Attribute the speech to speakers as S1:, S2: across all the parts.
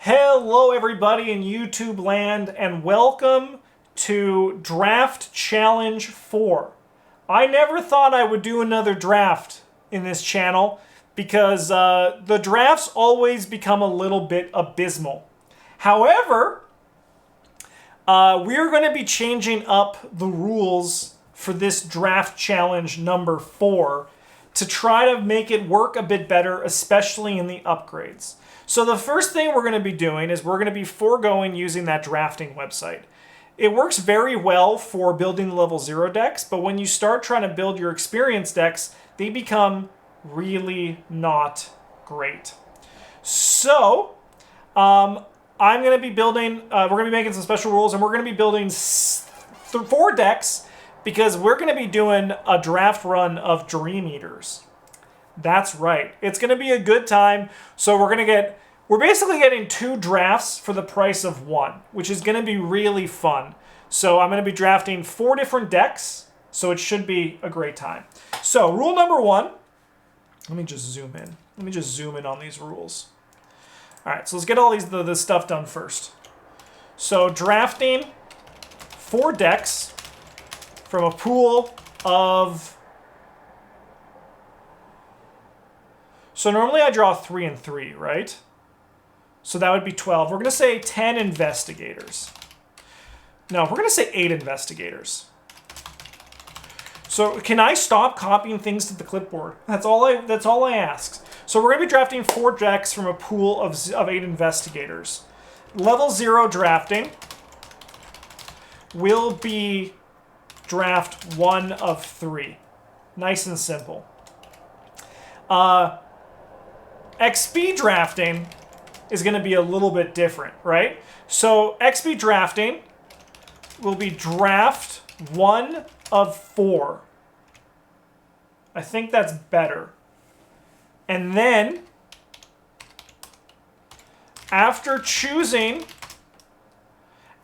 S1: Hello everybody in YouTube land and welcome to Draft Challenge 4. I never thought I would do another draft in this channel because the drafts always become a little bit abysmal. However, we're going to be changing up the rules for this Draft Challenge number 4 to try to make it work a bit better, especially in the upgrades. So the first thing we're going to be doing is we're going to be foregoing using that drafting website. It works very well for building the level 0 decks, but when you start trying to build your experience decks, they become really not great. So, I'm going to be building, we're going to be making some special rules, and we're going to be building 4 decks because we're going to be doing a draft run of Dream Eaters. That's right. It's going to be a good time. So we're basically getting 2 drafts for the price of 1, which is going to be really fun. So I'm going to be drafting 4 different decks. So it should be a great time. So rule number 1, let me just zoom in. Let me just zoom in on these rules. All right, so let's get all this stuff done first. So drafting 4 decks from a pool of... So normally I draw 3 and 3, right? So that would be 12. We're going to say 10 investigators. No, we're going to say 8 investigators. So can I stop copying things to the clipboard? That's all I ask. So we're going to be drafting 4 decks from a pool of 8 investigators. Level 0 drafting will be draft 1 of 3. Nice and simple. XP drafting is going to be a little bit different, right? So XP drafting will be draft 1 of 4. I think that's better. And then, after choosing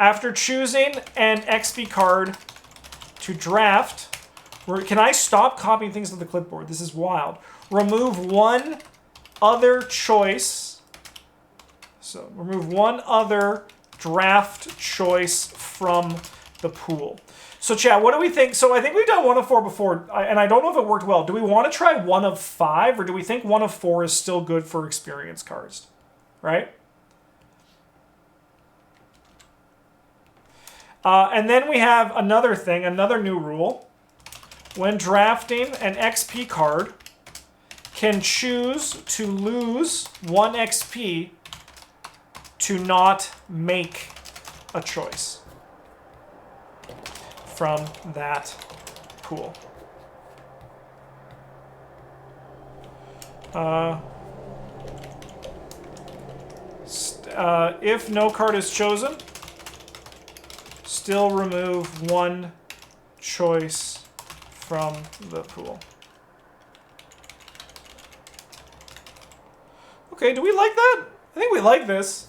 S1: an XP card to draft, can I stop copying things to the clipboard? This is wild. Remove 1 other choice. So remove 1 other draft choice from the pool. So chat, what do we think? So I think we've done 1 of 4 before, and I don't know if it worked well. Do we want to try 1 of 5, or do we think 1 of 4 is still good for experience cards? Right? And then we have another thing, another new rule. When drafting an XP card, can choose to lose 1 XP to not make a choice from that pool. If no card is chosen, still remove 1 choice from the pool. Okay, do we like that? I think we like this.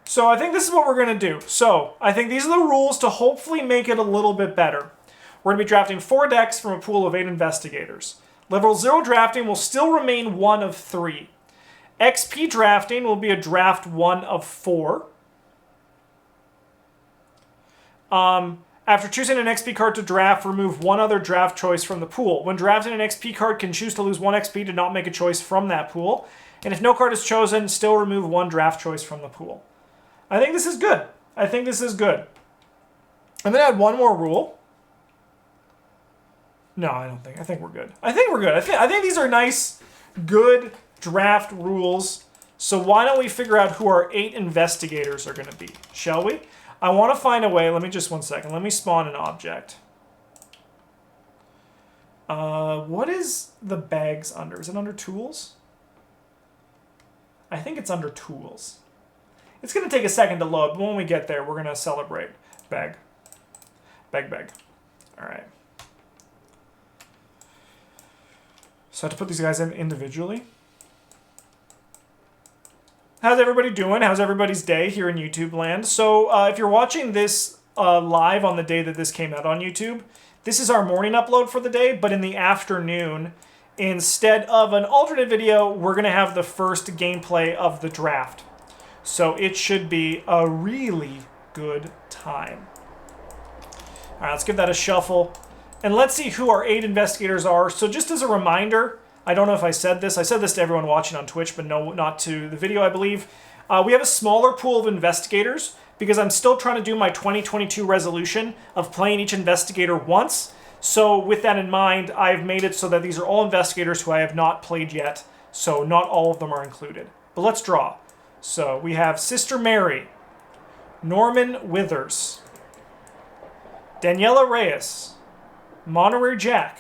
S1: So I think this is what we're going to do. So I think these are the rules to hopefully make it a little bit better. We're going to be drafting 4 decks from a pool of 8 investigators. Level 0 drafting will still remain 1 of 3. XP drafting will be a draft 1 of 4. After choosing an XP card to draft, remove 1 other draft choice from the pool. When drafting an XP card, can choose to lose 1 XP to not make a choice from that pool. And if no card is chosen, still remove 1 draft choice from the pool. I think this is good. I think this is good. I'm going to add 1 more rule. No, I don't think. I think we're good. I think we're good. I think these are nice, good draft rules. So why don't we figure out who our 8 investigators are going to be, shall we? I want to find a way. Let me just 1 second. Let me spawn an object. What is the bags under? Is it under tools? I think it's under tools. It's going to take a second to load, but when we get there, we're going to celebrate. Bag. Bag, bag. All right. So I have to put these guys in individually. How's everybody doing? How's everybody's day here in YouTube land? So if you're watching this live on the day that this came out on YouTube, this is our morning upload for the day, but in the afternoon, instead of an alternate video, we're going to have the first gameplay of the draft. So it should be a really good time. All right, let's give that a shuffle. And let's see who our 8 investigators are. So just as a reminder, I don't know if I said this. I said this to everyone watching on Twitch, but no, not to the video, I believe. We have a smaller pool of investigators because I'm still trying to do my 2022 resolution of playing each investigator once. So with that in mind, I've made it so that these are all investigators who I have not played yet. So not all of them are included. But let's draw. So we have Sister Mary, Norman Withers, Daniela Reyes, Monterey Jack,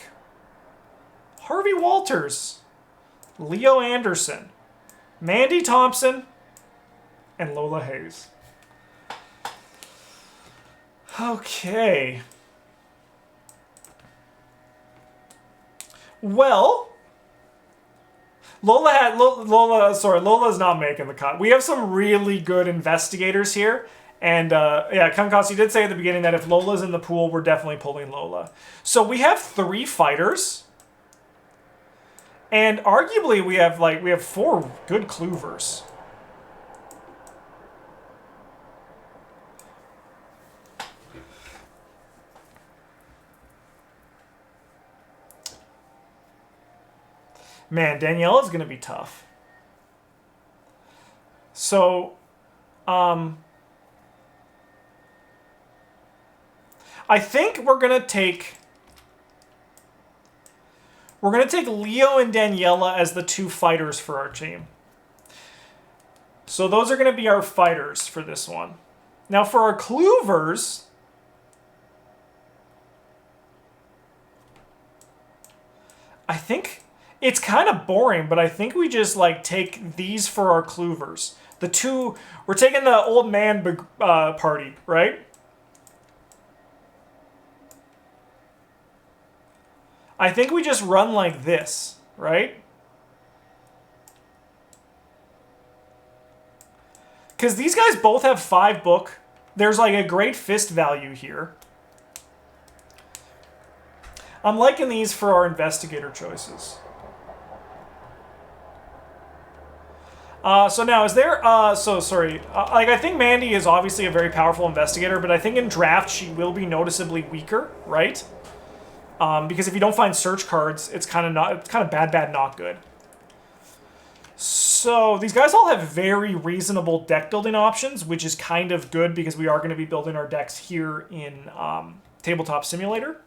S1: Harvey Walters, Leo Anderson, Mandy Thompson, and Lola Hayes. Okay. Well, Lola's not making the cut. We have some really good investigators here. And yeah, Kamikaze did say at the beginning that if Lola's in the pool, we're definitely pulling Lola. So we have 3 fighters. And arguably we have 4 good cloovers. Man, Daniela's going to be tough. So, I think we're going to take Leo and Daniela as the 2 fighters for our team. So those are going to be our fighters for this one. Now for our cloovers, I think it's kind of boring, but I think we just take these for our cloovers. The 2, we're taking the old man party, right? I think we just run like this, right? Because these guys both have 5 book. There's a great fist value here. I'm liking these for our investigator choices. So now, is there, I think Mandy is obviously a very powerful investigator, but I think in draft she will be noticeably weaker, right? Because if you don't find search cards, it's kind of bad, not good. So these guys all have very reasonable deck building options, which is kind of good because we are going to be building our decks here in Tabletop Simulator.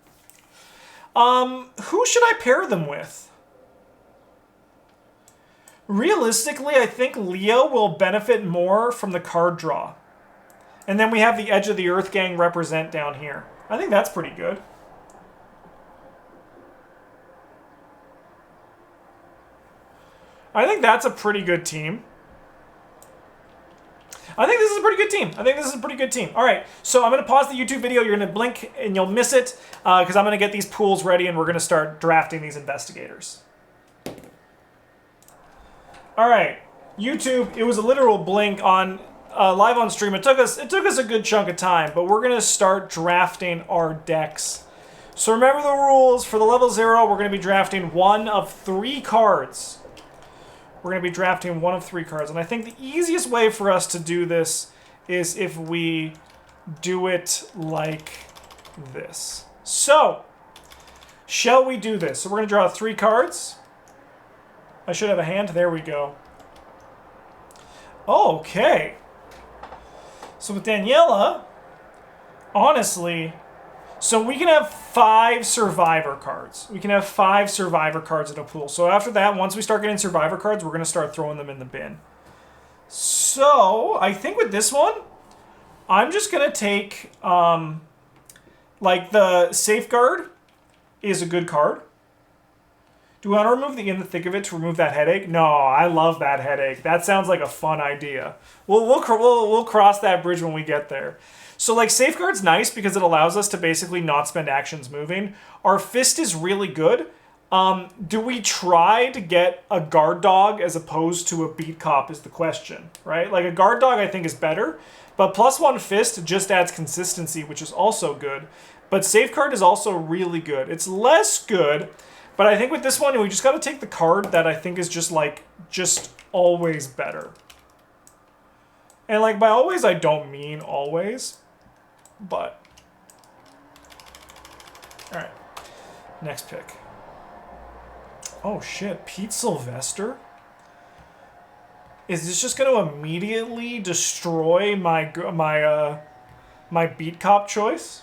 S1: Who should I pair them with? Realistically, I think Leo will benefit more from the card draw. And then we have the Edge of the Earth Gang represent down here. I think that's pretty good. I think that's a pretty good team. I think this is a pretty good team. All right, so I'm going to pause the YouTube video. You're going to blink and you'll miss it because I'm going to get these pools ready and we're going to start drafting these investigators. All right, YouTube, it was a literal blink on live on stream. It took us a good chunk of time, but we're going to start drafting our decks. So remember the rules. For the level 0, we're going to be drafting 1 of 3 cards. We're going to be drafting 1 of 3 cards. And I think the easiest way for us to do this is if we do it like this. So, shall we do this? So we're going to draw 3 cards. I should have a hand. There we go. Okay. So with Daniela, honestly, so we can have 5 survivor cards. We can have 5 survivor cards in a pool. So after that, once we start getting survivor cards, we're going to start throwing them in the bin. So I think with this one, I'm just going to take, the Safeguard is a good card. Do we want to remove the In the Thick of It to remove that headache? No, I love that headache. That sounds like a fun idea. We'll cross that bridge when we get there. So Safeguard's nice because it allows us to basically not spend actions moving. Our Fist is really good. Do we try to get a Guard Dog as opposed to a Beat Cop is the question, right? A Guard Dog I think is better, but +1 Fist just adds consistency, which is also good. But Safeguard is also really good. It's less good, But I think with this one, we just got to take the card that I think is just, like, just always better. And, like, by always, I don't mean always. But. Alright. Next pick. Oh, shit. Pete Sylvester? Is this just going to immediately destroy my Beat Cop choice?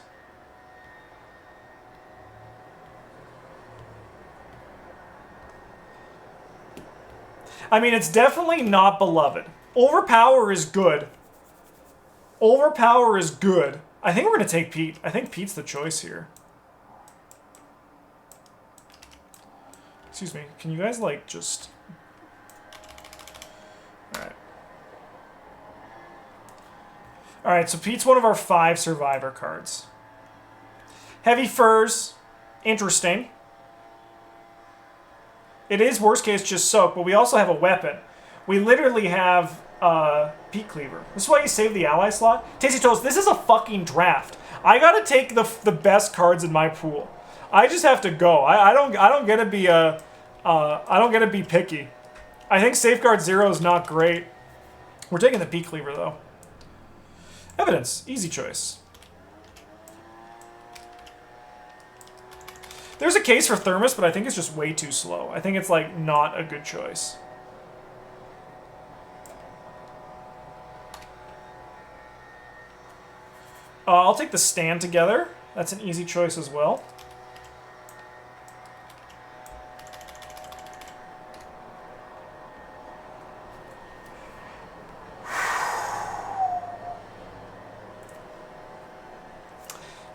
S1: I mean, it's definitely not beloved. Overpower is good. Overpower is good. I think we're going to take Pete. I think Pete's the choice here. Excuse me. Can you guys, like, just... Alright. Alright, so Pete's one of our 5 Survivor cards. Heavy Furs. Interesting. It is, worst case, just Soak, but we also have a weapon. We literally have Pete Cleaver. This is why you save the ally slot. Tasty Toast, this is a fucking draft. I gotta take the best cards in my pool. I just have to go. I don't get to be I don't get to be picky. I think Safeguard 0 is not great. We're taking the Pete Cleaver though. Evidence, easy choice. There's a case for Thermos, but I think it's just way too slow. I think it's, like, not a good choice. I'll take the Stand Together. That's an easy choice as well.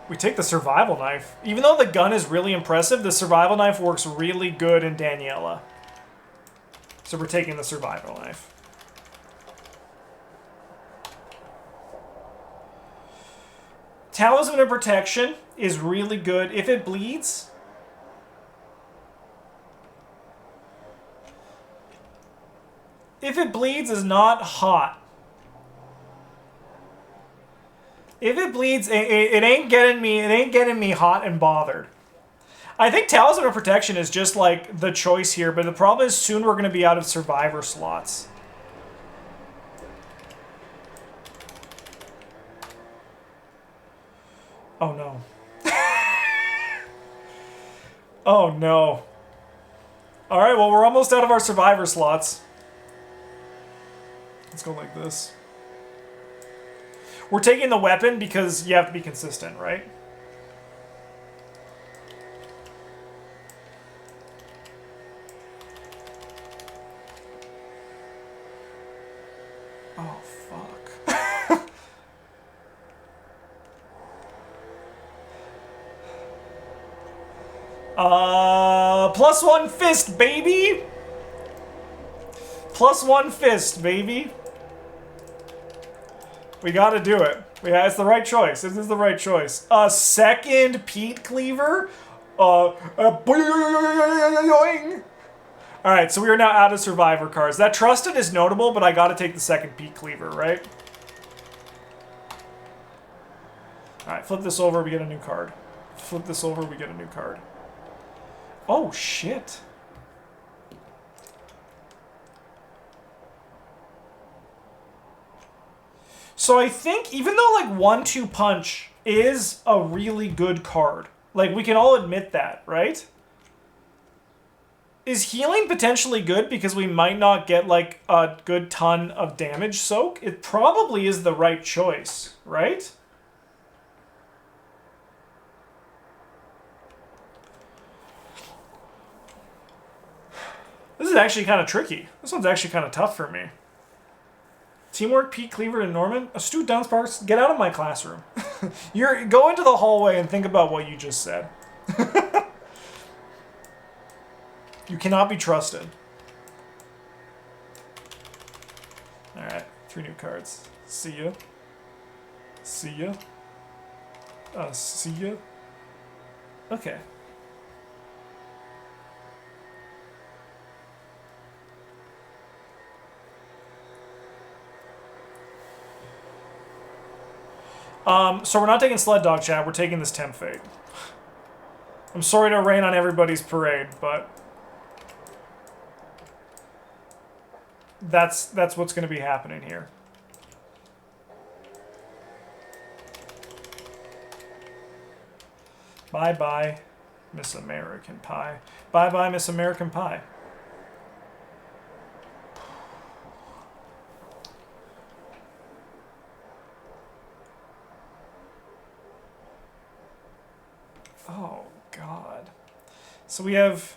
S1: We take the Survival Knife. Even though the gun is really impressive, the Survival Knife works really good in Daniela. So we're taking the Survival Knife. Talisman of Protection is really good. If it bleeds... If it bleeds is not hot. If it bleeds, it ain't getting me hot and bothered. I think Talisman of Protection is just like the choice here, but the problem is soon we're going to be out of Survivor slots. Oh no. Oh no. Alright, well we're almost out of our Survivor slots. Let's go like this. We're taking the weapon because you have to be consistent, right? Oh, fuck. +1 fist, baby! +1 fist, baby. We gotta do it. Yeah, it's the right choice. This is the right choice. A second Pete Cleaver? Alright, so we are now out of Survivor cards. That Trusted is notable, but I gotta take the second Pete Cleaver, right? Alright, flip this over, we get a new card. Flip this over, we get a new card. Oh, shit. So I think, even though, like, 1-2 Punch is a really good card, like, we can all admit that, right? Is Healing potentially good because we might not get, like, a good ton of damage soak? It probably is the right choice, right? This is actually kind of tricky. This one's actually kind of tough for me. Teamwork, Pete Cleaver, and Norman. Astute Dunsparks, get out of my classroom. Go into the hallway and think about what you just said. You cannot be trusted. Alright, 3 new cards. See ya. See ya. See ya. Okay. So we're not taking Sled Dog, chat. We're taking this Temp Fate. I'm sorry to rain on everybody's parade, but that's what's going to be happening here. Bye-bye, Miss American Pie. Bye-bye, Miss American Pie. Oh, God. So we have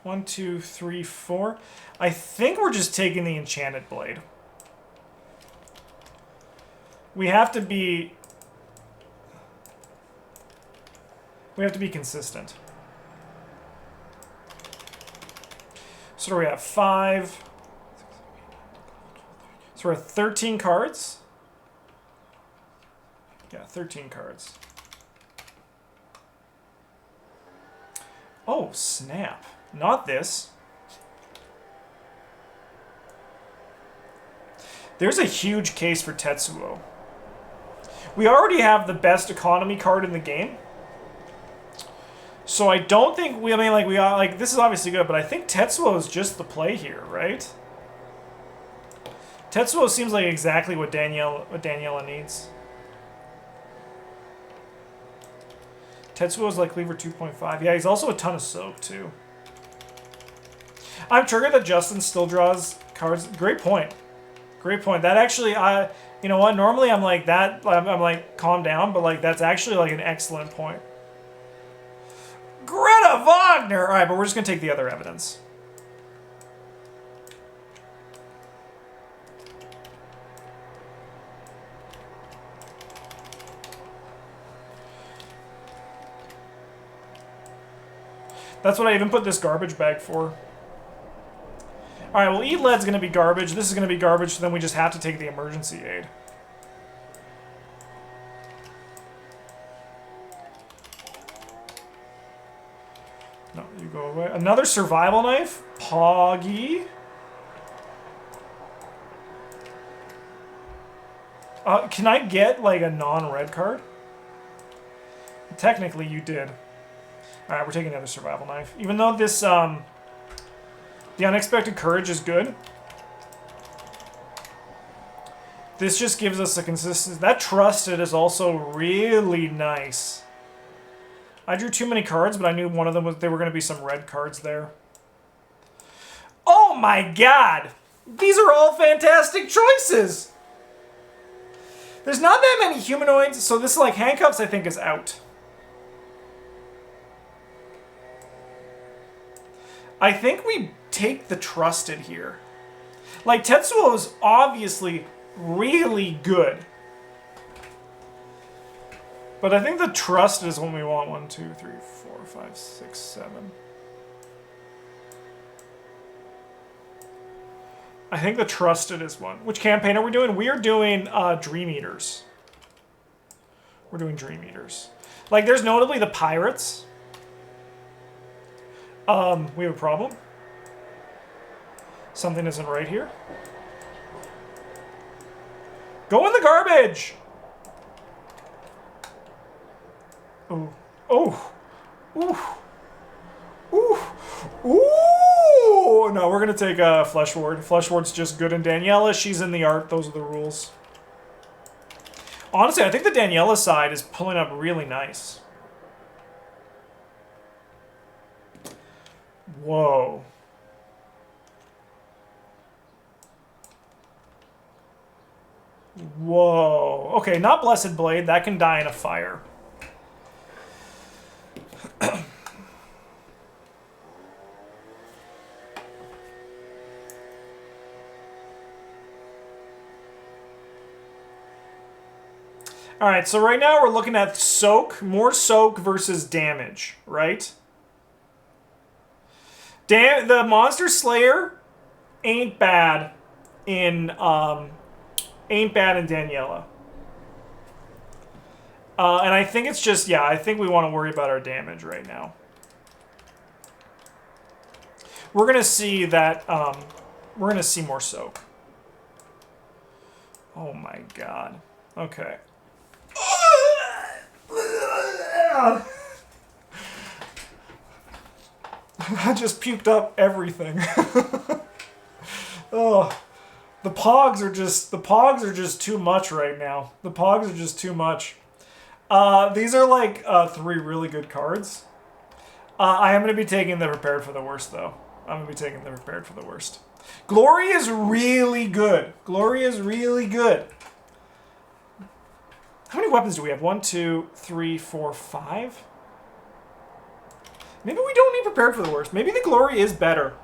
S1: 1, 2, 3, 4. I think we're just taking the Enchanted Blade. We have to be consistent. So we have 5. So we're at 13 cards. Yeah, 13 cards. Oh, snap. Not this. There's a huge case for Tetsuo. We already have the best economy card in the game. So I don't think we, I mean, like, this is obviously good, but I think Tetsuo is just the play here, right? Tetsuo seems like exactly what Daniela needs. Tetsuo's like Cleaver 2.5. Yeah, he's also a ton of soak, too. I'm triggered that Justin still draws cards. Great point. Great point. That actually, you know what? Normally I'm like that. I'm like, calm down, but like that's actually like an excellent point. Greta Wagner! Alright, but we're just going to take the other evidence. That's what I even put this garbage bag for. Alright, well, Eat Lead's going to be garbage. This is going to be garbage, so then we just have to take the emergency aid. No, you go away. Another survival knife? Poggy? Can I get, like, a non-red card? Technically, you did. Alright, we're taking another survival knife. Even though this, the Unexpected Courage is good. This just gives us a consistency. That Trusted is also really nice. I drew too many cards, but I knew one of them was there were going to be some red cards there. Oh my god! These are all fantastic choices! There's not that many humanoids, so this, like, Handcuffs I think is out. I think we take the Trusted here. Like, Tetsuo is obviously really good. But I think the Trusted is what we want. 1, 2, 3, 4, 5, 6, 7. I think the Trusted is one. Which campaign are we doing? We are doing Dream Eaters. We're doing Dream Eaters. Like, there's notably the Pirates. We have a problem. Something isn't right here. Go in the garbage! Oh. Oh. Ooh. Ooh. Ooh! No, we're gonna take Flesh Ward. Flesh Ward's just good in Daniela. She's in the art. Those are the rules. Honestly, I think the Daniela side is pulling up really nice. Whoa. Whoa. Okay, not Blessed Blade. That can die in a fire. Alright, so right now we're looking at soak. More soak versus damage, right? The Monster Slayer ain't bad in Daniela. And I think it's just, yeah, I think we want to worry about our damage right now. We're going to see that, we're going to see more soak. Oh my god. Okay. I just puked up everything. Oh, the pogs are just too much right now. The pogs are just too much. These are like 3 really good cards. I am going to be taking the Prepared for the Worst, though. I'm going to be taking the Prepared for the Worst. Glory is really good. Glory is really good. How many weapons do we have? 1, 2, 3, 4, 5? Maybe we don't need Prepared for the Worst. Maybe the Glory is better.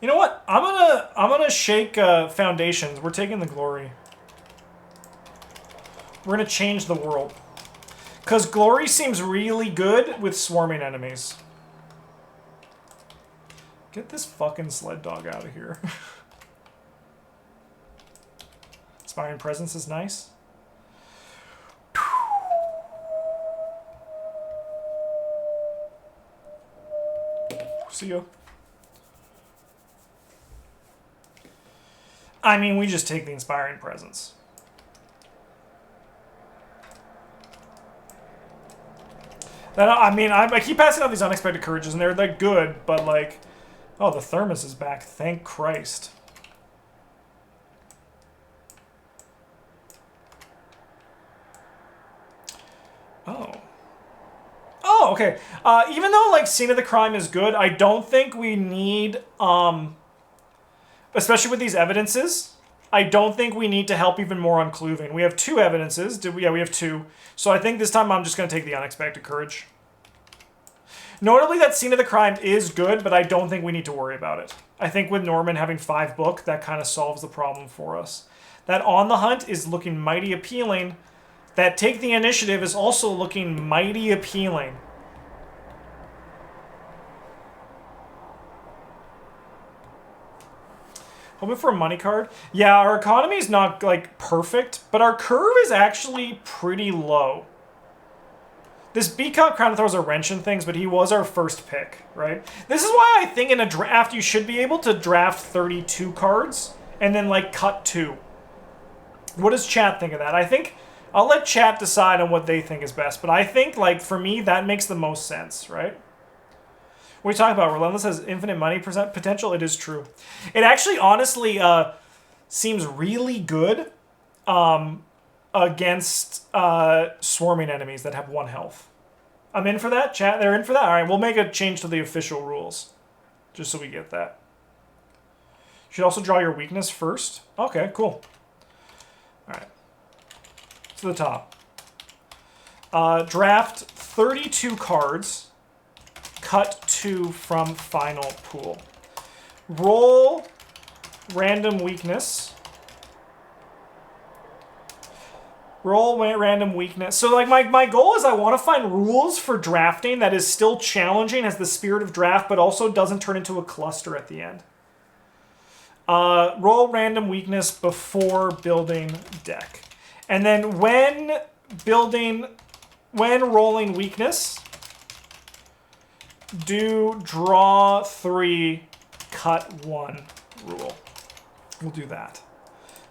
S1: You know what? I'm gonna shake Foundations. We're taking the Glory. We're gonna change the world. Because Glory seems really good with swarming enemies. Get this fucking sled dog out of here. Inspiring Presence is nice. See ya. I mean, we just take the Inspiring Presence. I mean, I keep passing out these Unexpected Courages, and they're like good, but like, oh, the Thermos is back. Thank Christ. Oh. Oh, okay. Even though like Scene of the Crime is good, I don't think we need, especially with these evidences, I don't think we need to help even more on Clothing. We have 2 evidences. Yeah, we have 2. So I think this time I'm just going to take the Unexpected Courage. Notably, that Scene of the Crime is good, but I don't think we need to worry about it. I think with Norman having 5 book, that kind of solves the problem for us. That On the Hunt is looking mighty appealing. That Take the Initiative is also looking mighty appealing. Hoping for a money card. Yeah, our economy is not, like, perfect, but our curve is actually pretty low. This Beacon kind of throws a wrench in things, but he was our first pick, right? This is why I think in a draft you should be able to draft 32 cards and then, like, cut 2. What does chat think of that? I think I'll let chat decide on what they think is best, but I think, like, for me, that makes the most sense, right? What are you talking about? Relentless has infinite money potential? It is true. It actually, honestly, seems really good against swarming enemies that have 1 health. I'm in for that, chat? They're in for that? All right, we'll make a change to the official rules, just so we get that. You should also draw your weakness first. Okay, cool. All right. To the top. Draft 32 cards. Cut 2 from final pool. Roll random weakness. Roll random weakness. So like my goal is I want to find rules for drafting that is still challenging, has the spirit of draft, but also doesn't turn into a cluster at the end. Roll random weakness before building deck. And then when rolling weakness, do draw 3, cut 1 rule. We'll do that.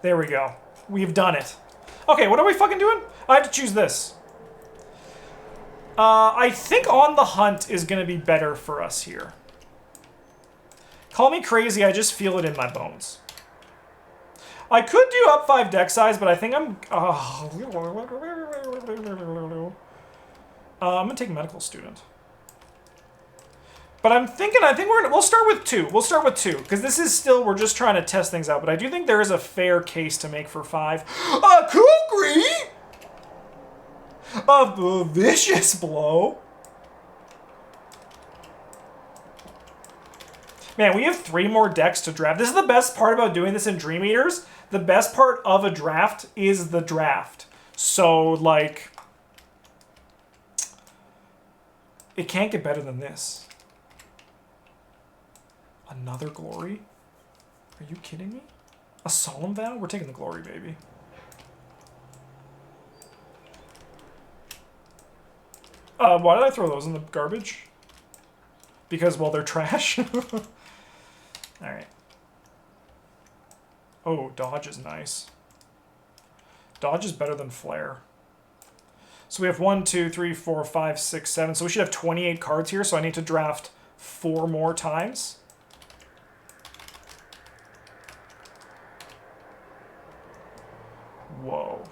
S1: There we go. We've done it. Okay, what are we fucking doing? I have to choose this. I think On the Hunt is going to be better for us here. Call me crazy, I just feel it in my bones. I could do up 5 deck size, but I think I'm going to take Medical Student. But I think we'll start with 2. We'll start with 2, because this is still, we're just trying to test things out. But I do think there is a fair case to make for 5. A Kukri! A Vicious Blow. Man, we have 3 more decks to draft. This is the best part about doing this in Dream Eaters. The best part of a draft is the draft. So, like, it can't get better than this. Another Glory? Are you kidding me? A Solemn Vow? We're taking the Glory, baby. Why did I throw those in the garbage? Because, well, they're trash. Alright. Oh, Dodge is nice. Dodge is better than Flare. So we have 1, 2, 3, 4, 5, 6, 7. So we should have 28 cards here. So I need to draft 4 more times. Whoa.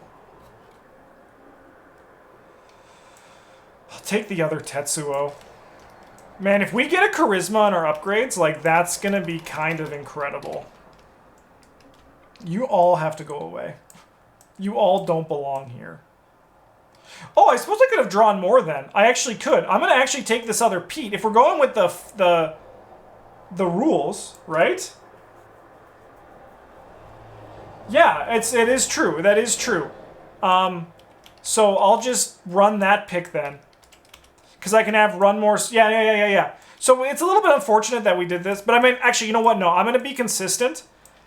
S1: I'll take the other Tetsuo. Man, if we get a Charisma on our upgrades, like, that's gonna be kind of incredible. You all have to go away. You all don't belong here. Oh, I suppose I could have drawn more then. I actually could. I'm gonna actually take this other Pete. If we're going with the rules, right? Yeah, it is true. That is true. So I'll just run that pick then. Because I can have run more... Yeah. So it's a little bit unfortunate that we did this. But I mean, actually, you know what? No, I'm going to be consistent.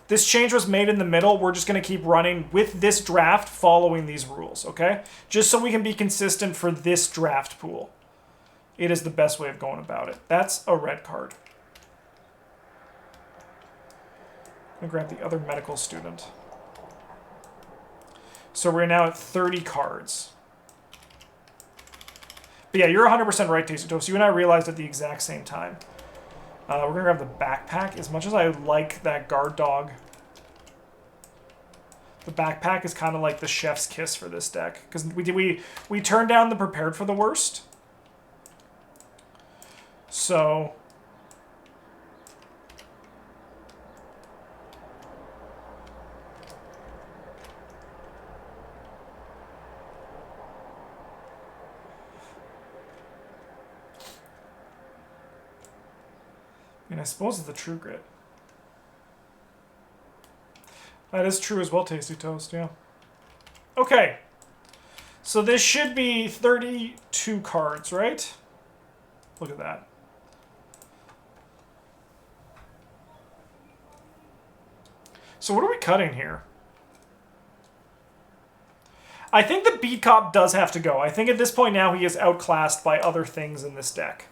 S1: This change was made in the middle. We're just going to keep running with this draft following these rules, okay? Just so we can be consistent for this draft pool. It is the best way of going about it. That's a red card. I'm going to grab the other medical student. So we're now at 30 cards. But yeah, you're 100% right, Tasty Toast. You and I realized at the exact same time. We're going to grab the backpack. As much as I like that guard dog, the backpack is kind of like the chef's kiss for this deck. Because we turned down the prepared for the worst. So... I mean, I suppose it's the True Grit. That is true as well, Tasty Toast, yeah. Okay. So this should be 32 cards, right? Look at that. So what are we cutting here? I think the Beat Cop does have to go. I think at this point now he is outclassed by other things in this deck.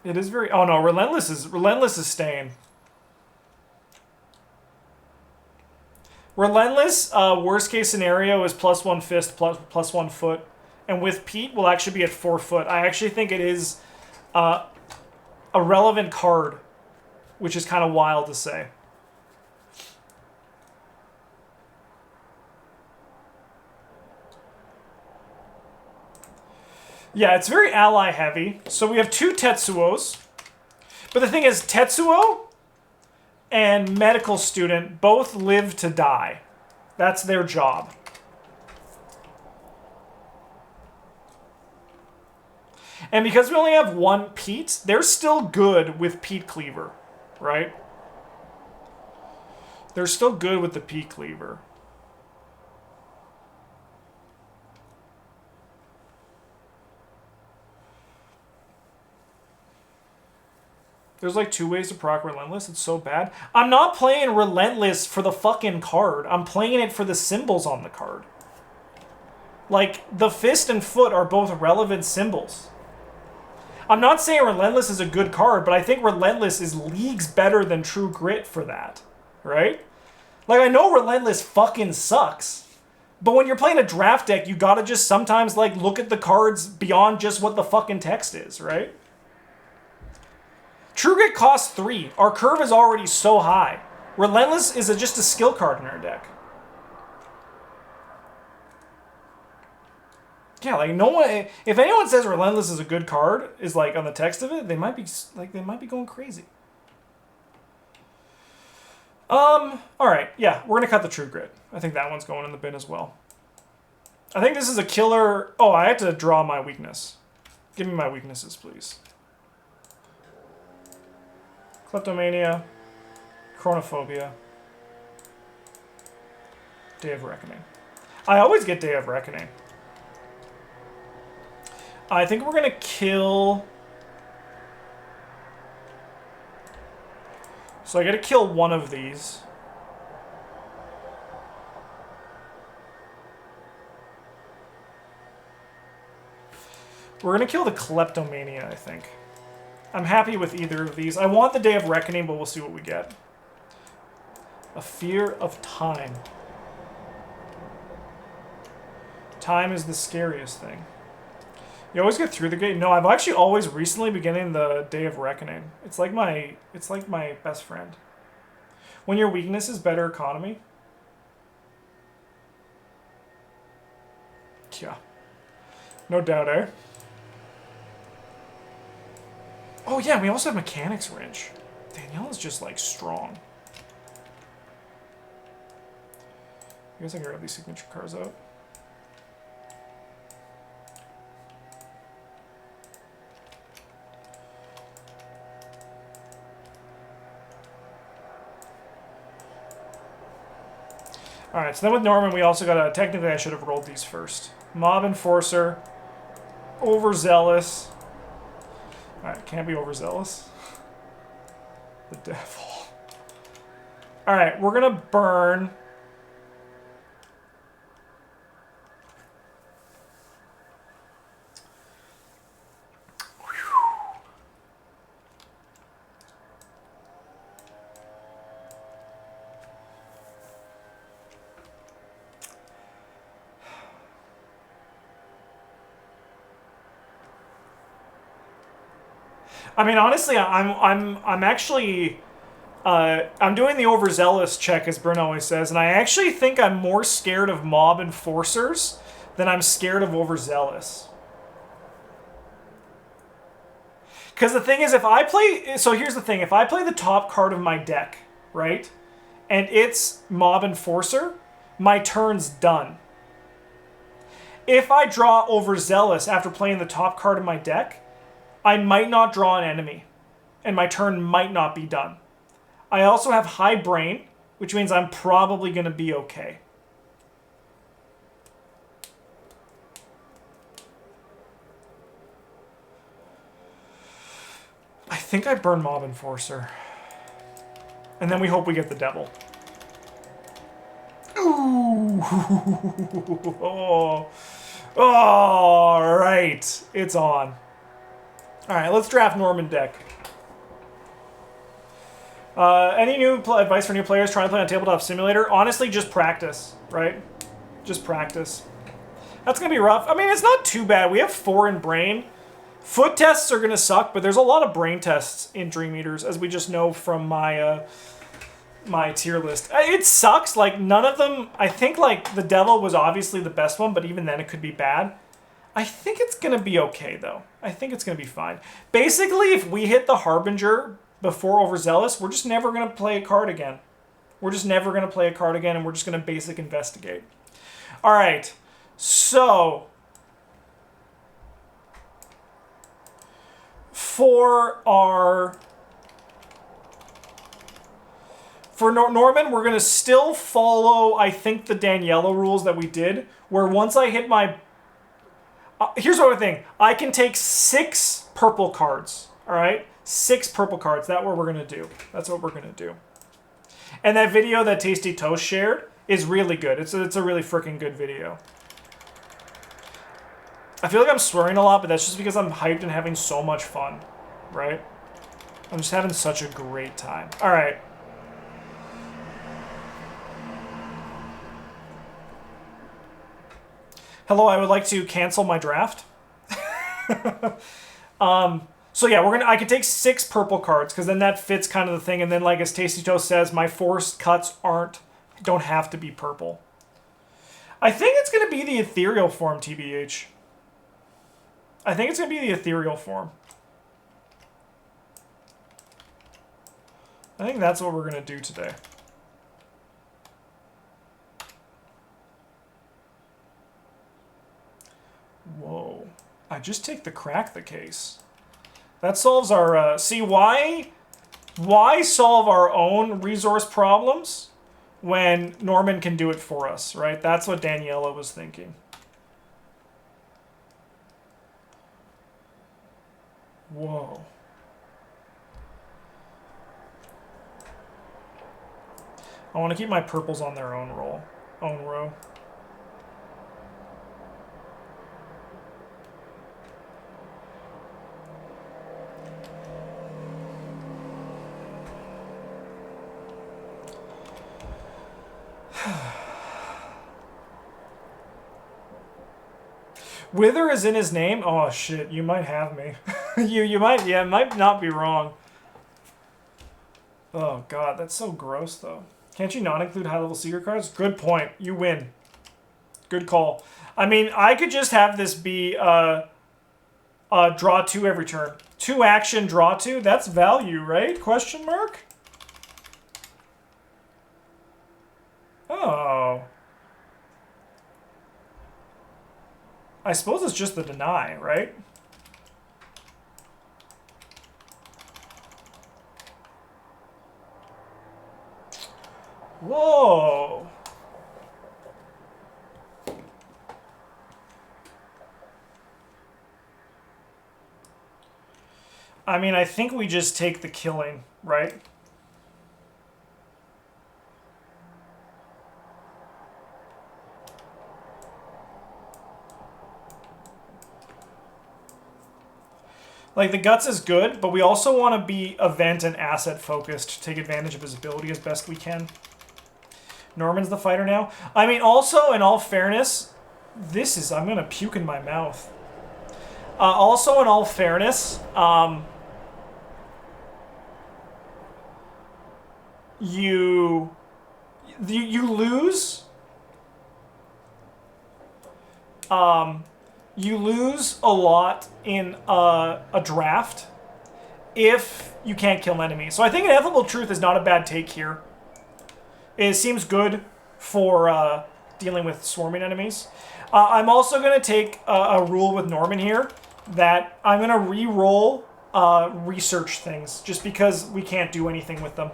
S1: It is very... Oh no, Relentless is staying. Relentless, worst case scenario, is +1 fist, +1 foot. And with Pete, we'll actually be at 4 foot. I actually think it is a relevant card, which is kind of wild to say. Yeah, it's very ally heavy. So we have 2 Tetsuos. But the thing is, Tetsuo and medical student both live to die. That's their job. And because we only have 1 Pete, they're still good with Pete Cleaver, right? They're still good with the Pete Cleaver. There's like 2 ways to proc Relentless. It's so bad. I'm not playing Relentless for the fucking card. I'm playing it for the symbols on the card. Like, the fist and foot are both relevant symbols. I'm not saying Relentless is a good card, but I think Relentless is leagues better than True Grit for that. Right? Like, I know Relentless fucking sucks. But when you're playing a draft deck, you gotta just sometimes, like, look at the cards beyond just what the fucking text is, right? True Grit costs 3. Our curve is already so high. Relentless is just a skill card in our deck. Yeah, like no one. If anyone says Relentless is a good card, is like on the text of it, they might be going crazy. All right, yeah, we're gonna cut the True Grit. I think that one's going in the bin as well. I think this is a killer. Oh, I had to draw my weakness. Give me my weaknesses, please. Kleptomania, Chronophobia, Day of Reckoning. I always get Day of Reckoning. I think we're gonna kill... So I gotta kill one of these. We're going to kill the Kleptomania, I think. I'm happy with either of these. I want the Day of Reckoning, but we'll see what we get. A fear of time. Time is the scariest thing. You always get through the gate. No, I've actually always recently been getting the Day of Reckoning. It's like my best friend. When your weakness is better economy. Yeah. No doubt, eh? Oh yeah, we also have Mechanics Wrench. Danielle is just like strong. I guess I can grab these signature cards out. Alright, so then with Norman, we also got a... Technically, I should have rolled these first. Mob Enforcer. Overzealous. Alright, can't be overzealous. The devil. Alright, we're gonna burn... I mean, honestly, I'm actually, I'm doing the overzealous check, as Bryn always says, and I actually think I'm more scared of mob enforcers than I'm scared of overzealous. Because the thing is, if I play, so here's the thing, if I play the top card of my deck, right, and it's mob enforcer, my turn's done. If I draw overzealous after playing the top card of my deck, I might not draw an enemy, and my turn might not be done. I also have high brain, which means I'm probably going to be okay. I think I burn Mob Enforcer. And then we hope we get the Devil. Ooh! Oh! All right, it's on. All right, let's draft Norman deck. Any new advice for new players trying to play on Tabletop Simulator? Honestly, just practice, right? Just practice. That's going to be rough. I mean, it's not too bad. We have 4 in brain. Foot tests are going to suck, but there's a lot of brain tests in Dream Eaters, as we just know from my my tier list. It sucks. Like, none of them... I think, like, the Devil was obviously the best one, but even then it could be bad. I think it's going to be okay, though. I think it's going to be fine. Basically, if we hit the Harbinger before Overzealous, we're just never going to play a card again. We're just never going to play a card again, and we're just going to basic investigate. All right. So... for Norman, we're going to still follow, I think, the Daniela rules that we did, where once I hit my... here's what I think. I can take 6 purple cards, all right? 6 purple cards. That's what we're going to do. That's what we're going to do. And that video that Tasty Toast shared is really good. It's a really freaking good video. I feel like I'm swearing a lot, but that's just because I'm hyped and having so much fun, right? I'm just having such a great time. All right. Hello, I would like to cancel my draft. So yeah, I could take 6 purple cards, because then that fits kind of the thing, and then, like as Tasty Toast says, my forced cuts don't have to be purple. I think it's going to be the ethereal form, TBH. I think it's going to be the ethereal form. I think that's what we're going to do today. Whoa. I just take the crack the case. That solves our... see, why solve our own resource problems when Norman can do it for us, right? That's what Daniela was thinking. Whoa. I want to keep my purples on their own row. Wither is in his name? Oh shit, you might have me. you might, yeah, might not be wrong. Oh god, that's so gross though. Can't you not include high-level secret cards? Good point. You win. Good call. I mean, I could just have this be draw 2 every turn. 2 action, draw 2. That's value, right? Question mark? Oh. I suppose it's just the deny, right? Whoa. I mean, I think we just take the killing, right? Like, the Guts is good, but we also want to be event and asset focused to take advantage of his ability as best we can. Norman's the fighter now. I mean, also, in all fairness, this is... I'm going to puke in my mouth. Also, in all fairness, you lose... you lose a lot in a draft if you can't kill enemies. So I think Ineffable Truth is not a bad take here. It seems good for dealing with swarming enemies. I'm also going to take a rule with Norman here that I'm going to re-roll research things just because we can't do anything with them.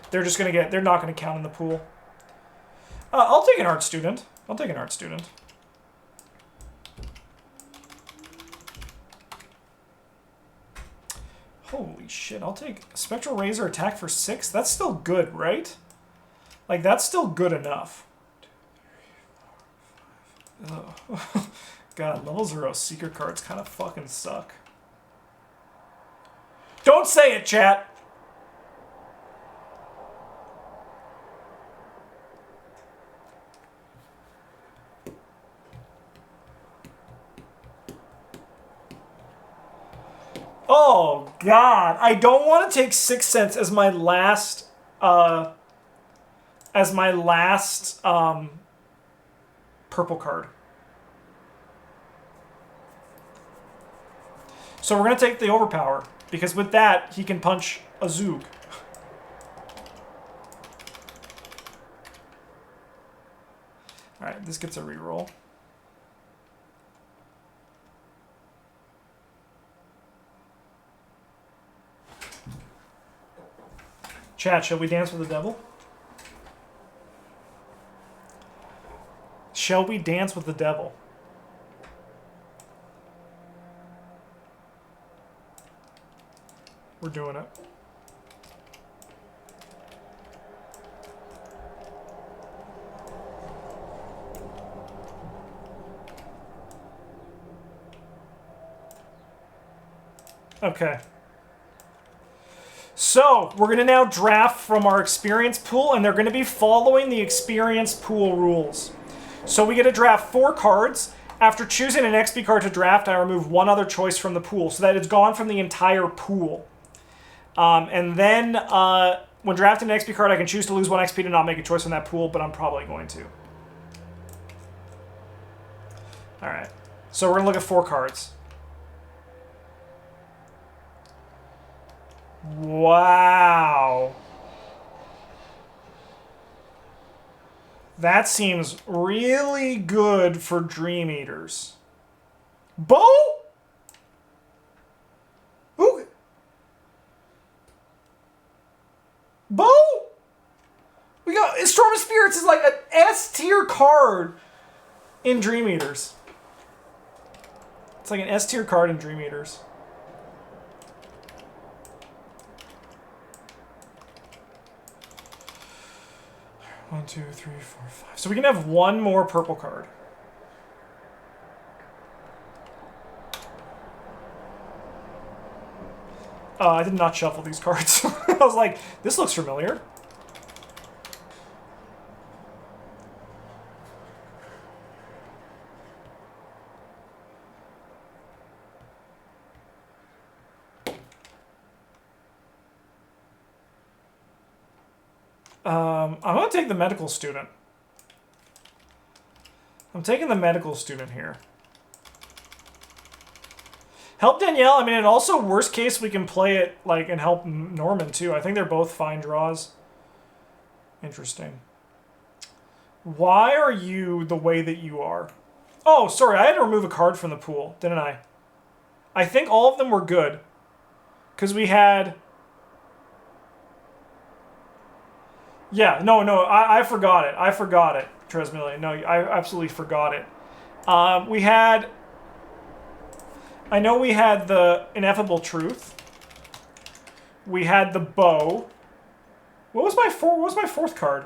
S1: They're just going to they're not going to count in the pool. I'll take an art student. I'll take an art student. Holy shit, I'll take Spectral Razor attack for 6. That's still good, right? Like, that's still good enough. 2, 3, 4, 5. Ugh. God, level 0 secret cards kind of fucking suck. Don't say it, chat! Oh, God. I don't want to take Sixth Sense as my last, purple card. So we're going to take the Overpower, because with that, he can punch a Zoog. Alright, this gets a reroll. Chat, shall we dance with the devil? Shall we dance with the devil? We're doing it. Okay. So, we're going to now draft from our experience pool, and they're going to be following the experience pool rules. So we get to draft 4 cards. After choosing an XP card to draft, I remove one other choice from the pool, so that it's gone from the entire pool. And then, when drafting an XP card, I can choose to lose 1 XP to not make a choice from that pool, but I'm probably going to. Alright. So we're going to look at 4 cards. Wow. That seems really good for Dream Eaters. Bo? Who? Bo? We got... Storm of Spirits is like an S tier card in Dream Eaters. It's like an S tier card in Dream Eaters. One, 2, 3, 4, 5. So we can have one more purple card. I did not shuffle these cards. I was like, this looks familiar. I'm going to take the medical student. I'm taking the medical student here. Help Danielle. I mean, and also, worst case, we can play it, like, and help Norman, too. I think they're both fine draws. Interesting. Why are you the way that you are? Oh, sorry, I had to remove a card from the pool, didn't I? I think all of them were good. Because we had... Yeah, no, I forgot it. I forgot it, Tresmillion. No, I absolutely forgot it. We had... I know we had the Ineffable Truth. We had the bow. What was my fourth card?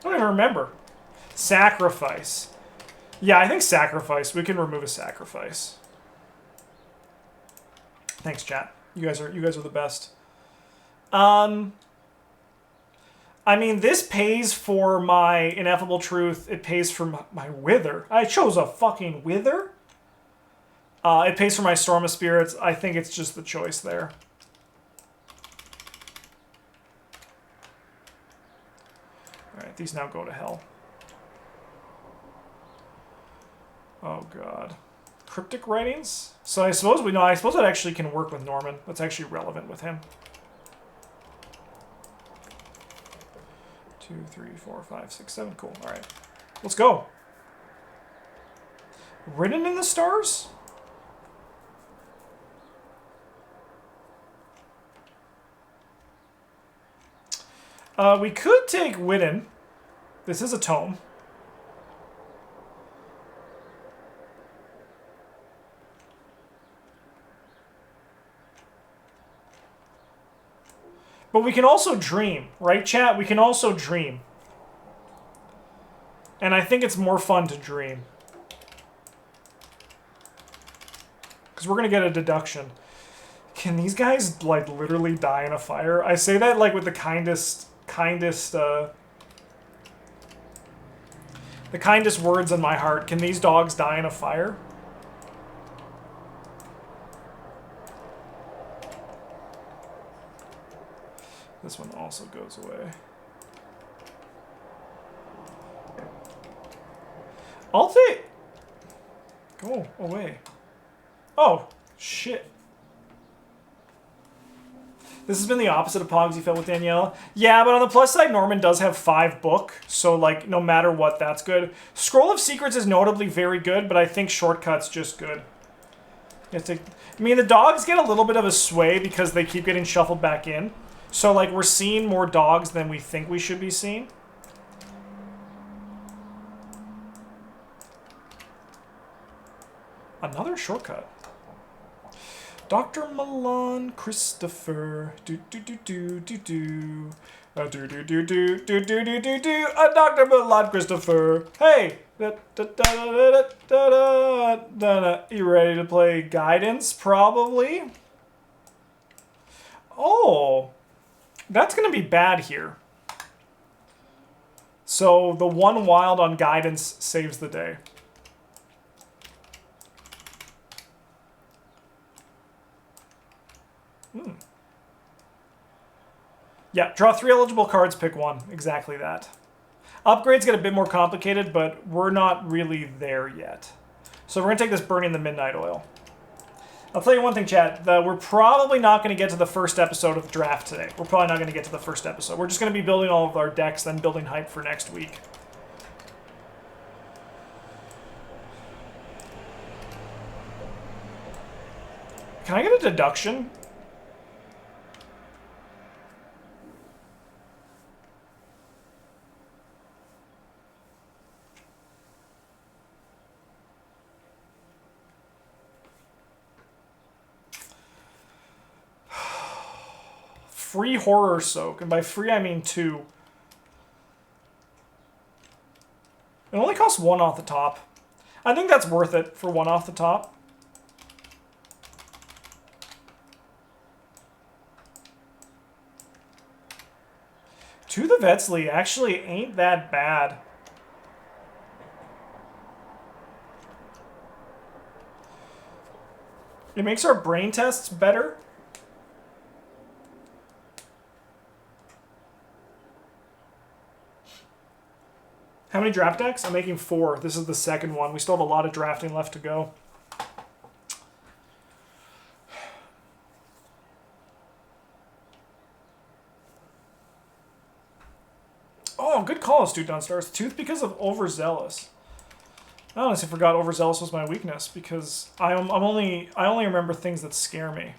S1: I don't even remember. Sacrifice. Yeah, I think sacrifice. We can remove a sacrifice. Thanks, chat. You guys are the best. I mean, this pays for my Ineffable Truth. It pays for my Wither. I chose a fucking Wither? It pays for my Storm of Spirits. I think it's just the choice there. Alright, these now go to hell. Oh, God. Cryptic Writings? So I suppose I suppose that actually can work with Norman. That's actually relevant with him. 2, 3, 4, 5, 6, 7. Cool. All right. Let's go. Written in the Stars? We could take Witten. This is a tome. But we can also dream, right, chat? We can also dream. And I think it's more fun to dream. Because we're going to get a deduction. Can these guys, like, literally die in a fire? I say that, like, with the kindest words in my heart. Can these dogs die in a fire? This one also goes away. I'll take... Go away. Oh, shit. This has been the opposite of Pogs you felt with Danielle. Yeah, but on the plus side, Norman does have 5 book, so, like, no matter what, that's good. Scroll of Secrets is notably very good, but I think Shortcut's just good. I mean, the dogs get a little bit of a sway because they keep getting shuffled back in. So, like, we're seeing more dogs than we think we should be seeing. Another Shortcut. Dr. Milan Christopher. Do-do-do-do-do-do. Do-do-do-do-do-do-do-do-do. Dr. Milan Christopher. Hey! You ready to play Guidance? Probably. Oh. That's going to be bad here. So the 1 wild on Guidance saves the day. Yeah, draw 3 eligible cards, pick 1. Exactly that. Upgrades get a bit more complicated, but we're not really there yet. So we're going to take this Burning the Midnight Oil. I'll tell you one thing, chat. We're probably not going to get to the first episode of the draft today. We're probably not going to get to the first episode. We're just going to be building all of our decks, then building hype for next week. Can I get a deduction? Free Horror Soak, and by free I mean 2. It only costs 1 off the top. I think that's worth it for 1 off the top. To the Vetsley actually ain't that bad. It makes our brain tests better. How many draft decks? I'm making 4. This is the second one. We still have a lot of drafting left to go. Oh, good call, Astute Downstairs. Tooth because of overzealous. I honestly forgot overzealous was my weakness because I only remember things that scare me.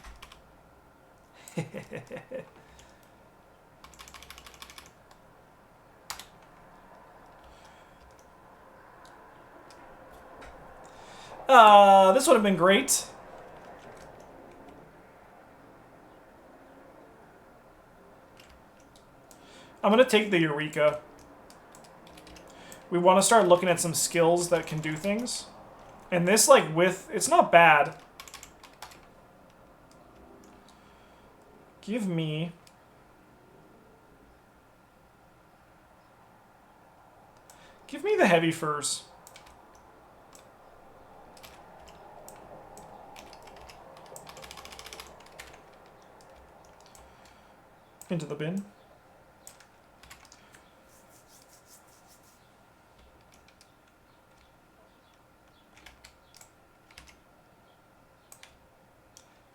S1: This would have been great. I'm going to take the Eureka. We want to start looking at some skills that can do things. And this, like, it's not bad. Give me... Give me the heavy furs. Into the bin.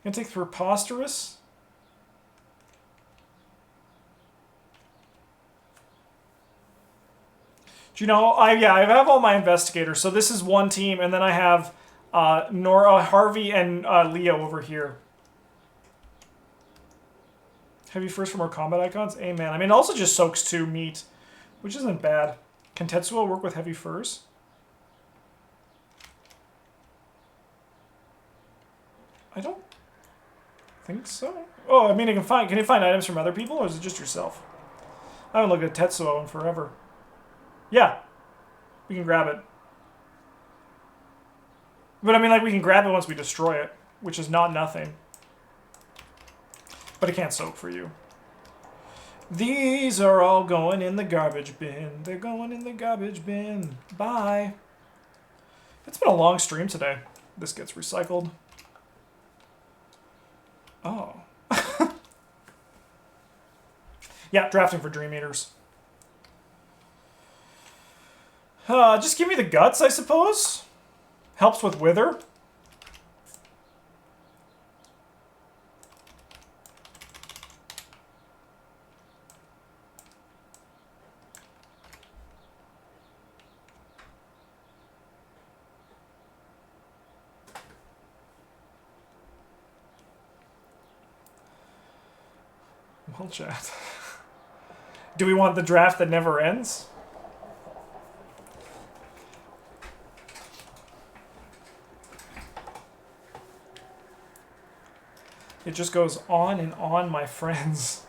S1: Gonna take Preposterous. Do you know, I have all my investigators. So this is one team, and then I have Harvey and Leo over here. Heavy first for more combat icons? Amen. I mean, it also just soaks 2 meat, which isn't bad. Can Tetsuo work with heavy furs? I don't think so. Oh, I mean, can you find items from other people, or is it just yourself? I haven't looked at Tetsuo in forever. Yeah, we can grab it. But I mean, like, we can grab it once we destroy it, which is not nothing. But it can't soak for you. These are all going in the garbage bin. They're going in the garbage bin. Bye. It's been a long stream today. This gets recycled. Oh. Yeah, drafting for Dream Eaters. Just give me the guts, I suppose. Helps with Wither. Well, chat. Do we want the draft that never ends? It just goes on and on, my friends.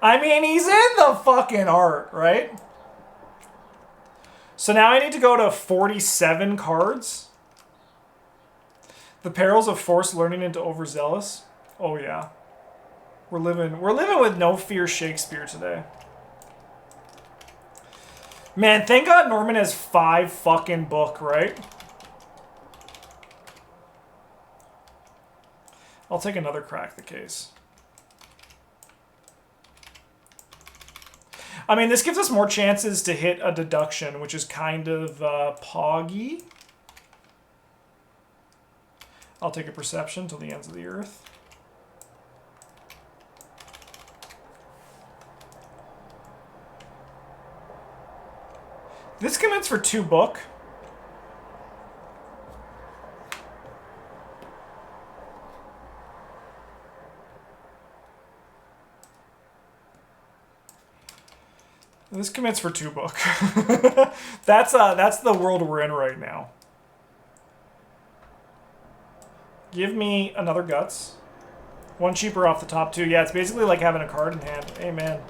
S1: I mean, he's in the fucking art, right? So now I need to go to 47 cards. The perils of forced learning into overzealous. Oh yeah. We're living with no fear Shakespeare today. Man, thank God Norman has 5 fucking book, right? I'll take another crack the case. I mean, this gives us more chances to hit a deduction, which is kind of poggy. I'll take a perception till the ends of the earth. This commits for 2 book. This commits for 2 book. That's the world we're in right now. Give me another guts. 1 cheaper off the top 2. Yeah, it's basically like having a card in hand. Amen.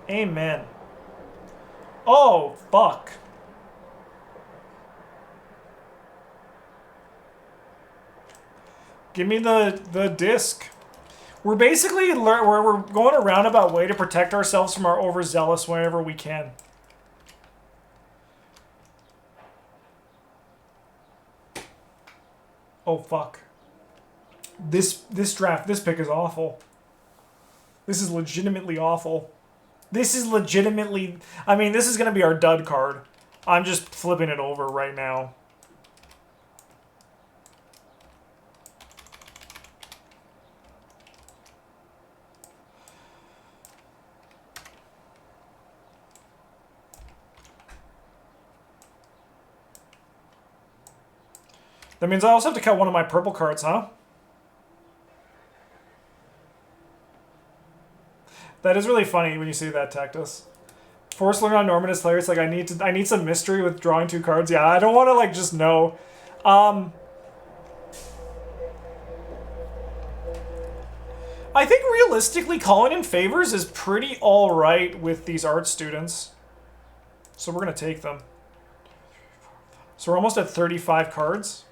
S1: Amen. Oh, fuck. Give me the disc. We're basically we're going a roundabout way to protect ourselves from our overzealous wherever we can. Oh, fuck. This draft, this pick is awful. This is legitimately awful. This is legitimately... I mean, this is going to be our dud card. I'm just flipping it over right now. That means I also have to cut one of my purple cards, huh? That is really funny when you say that, Tactus. Force learn on Norman is hilarious. Like I need some mystery with drawing 2 cards. Yeah, I don't want to like just know. I think realistically calling in favors is pretty alright with these art students. So we're gonna take them. So we're almost at 35 cards.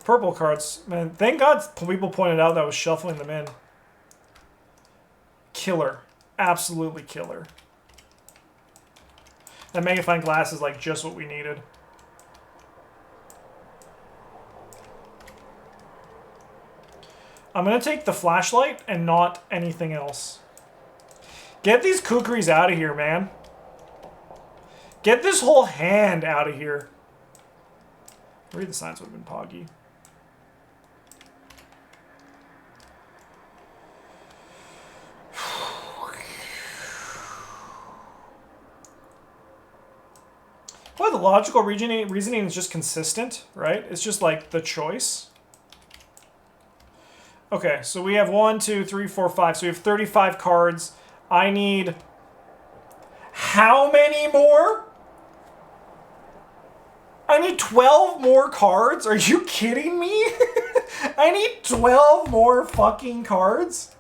S1: Purple cards. Man, thank God people pointed out that I was shuffling them in. Killer. Absolutely killer. That magnifying glass is like just what we needed. I'm going to take the flashlight and not anything else. Get these kukris out of here, man. Get this whole hand out of here. Read the signs would have been Poggy. Well, the logical reasoning is just consistent, right? It's just like the choice. Okay, so we have 1, 2, 3, 4, 5. So we have 35 cards. I need how many more? I need 12 more cards? Are you kidding me? I need 12 more fucking cards?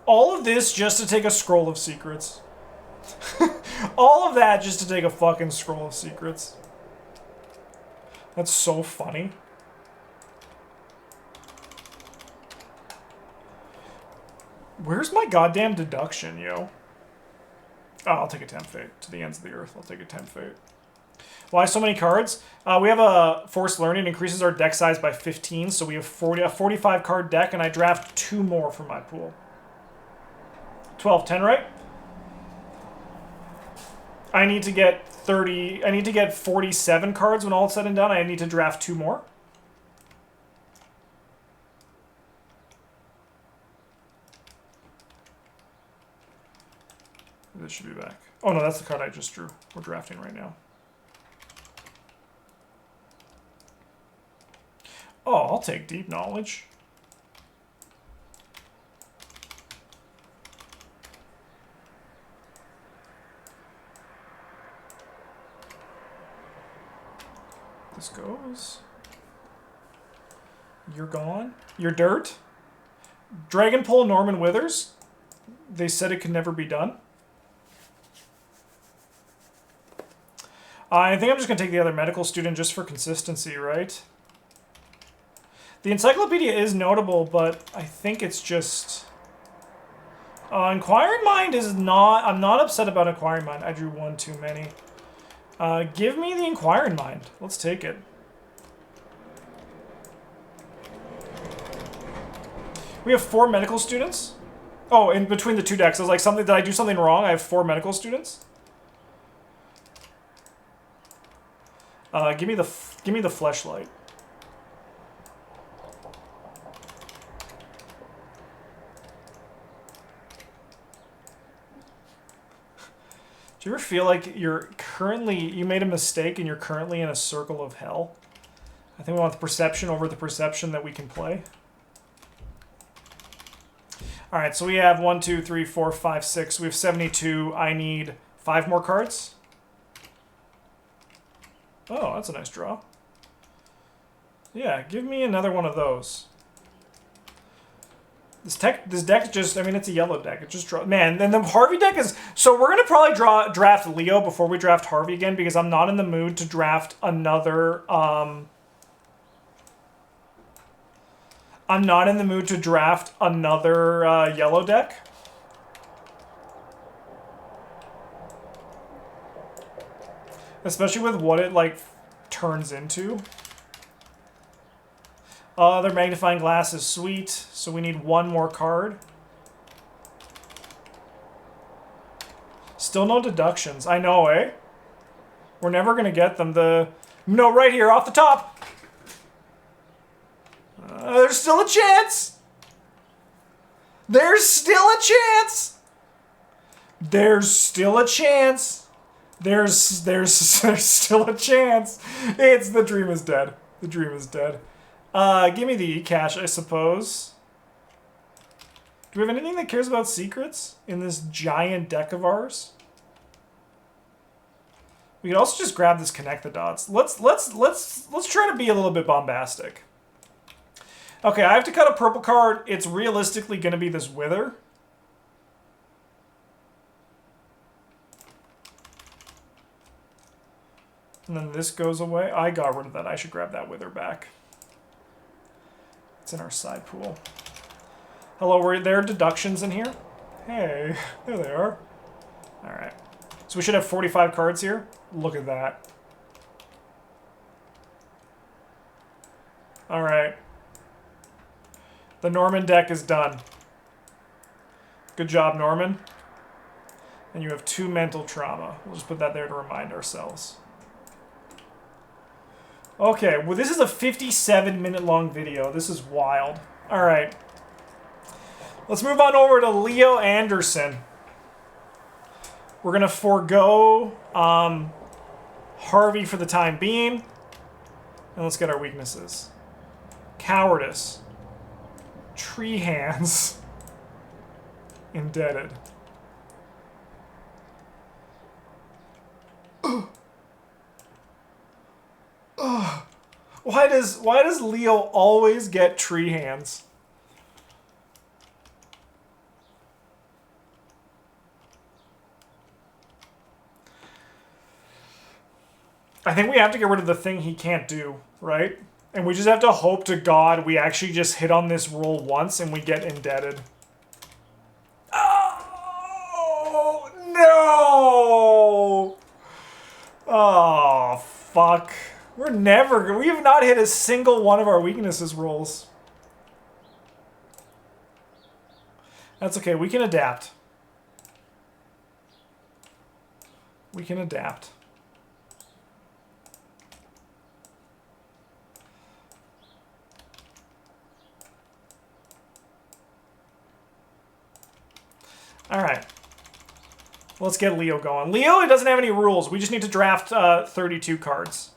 S1: All of this just to take a scroll of secrets. All of that just to take a fucking scroll of secrets. That's so funny. Where's my goddamn deduction, yo? Oh, I'll take a Tempt Fate. To the ends of the earth, I'll take a Tempt Fate. Why so many cards? We have a Forced Learning, increases our deck size by 15, so we have a 45 card deck, and I draft 2 more from my pool. 12, 10, right? I need to get 30, I need to get 47 cards when all is said and done. I need to draft 2 more. This should be back. Oh no, that's the card I just drew. We're drafting right now. Oh, I'll take Deep Knowledge. This goes. You're gone. You're dirt. Dragonpole Norman Withers. They said it could never be done. I think I'm just going to take the other medical student just for consistency, right? The encyclopedia is notable, but I think it's just... Inquiring Mind is not... I'm not upset about Inquiring Mind. I drew 1 too many. Give me the Inquiring Mind. Let's take it. We have 4 medical students. Oh, in between the 2 decks, I was like, did I do something wrong? I have 4 medical students. Give me the Fleshlight. Do you ever feel like you made a mistake and you're currently in a circle of hell? I think we want the perception over the perception that we can play. Alright, so we have 1, 2, 3, 4, 5, 6. We have 72. I need 5 more cards. Oh, that's a nice draw. Yeah, give me another one of those. This deck just, I mean, it's a yellow deck. It just man. And the Harvey deck is, so we're gonna probably draft Leo before we draft Harvey again because I'm not in the mood to draft another. I'm not in the mood to draft another yellow deck. Especially with what it, like, turns into. Their magnifying glass is sweet, so we need one more card. Still no deductions. I know, eh? We're never gonna get them. No, right here, off the top! There's still a chance! There's still a chance! There's still a chance! There's still a chance. It's the dream is dead. The dream is dead. Give me the cash, I suppose. Do we have anything that cares about secrets in this giant deck of ours? We could also just grab this connect the dots. Let's try to be a little bit bombastic. Okay, I have to cut a purple card. It's realistically going to be this Wither. And then this goes away. I got rid of that. I should grab that Wither back. It's in our side pool. Hello, were there deductions in here? Hey, there they are. Alright. So we should have 45 cards here. Look at that. Alright. The Norman deck is done. Good job, Norman. And you have 2 mental trauma. We'll just put that there to remind ourselves. Okay, well this is a 57-minute long video. This is wild. Alright. Let's move on over to Leo Anderson. We're going to forego Harvey for the time being. And let's get our weaknesses. Cowardice. Tree hands. Indebted. Why does Leo always get tree hands? I think we have to get rid of the thing he can't do, right? And we just have to hope to God we actually just hit on this roll once and we get indebted. Oh, no! Oh, fuck. We have not hit a single one of our weaknesses rolls. That's okay, we can adapt. We can adapt. Alright. Let's get Leo going. Leo, it doesn't have any rules. We just need to draft 32 cards.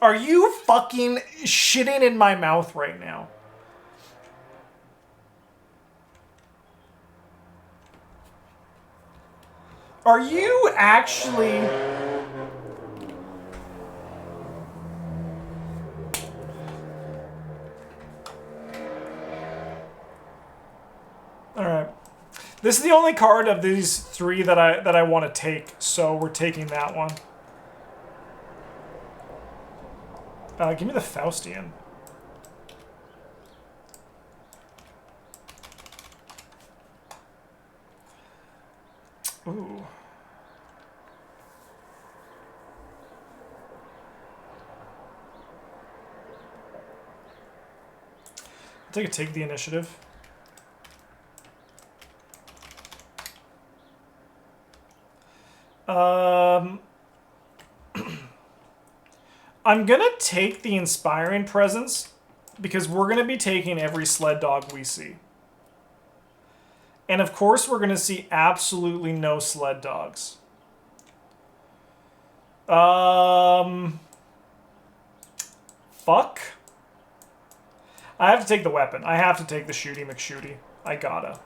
S1: Are you fucking shitting in my mouth right now? Are you actually... Alright. This is the only card of these 3 that I want to take, so we're taking that one. Give me the Faustian. Ooh. I'll take the initiative. I'm gonna take the Inspiring Presence because we're gonna be taking every sled dog we see. And of course we're gonna see absolutely no sled dogs. Fuck. I have to take the weapon. I have to take the Shooty McShooty. I gotta.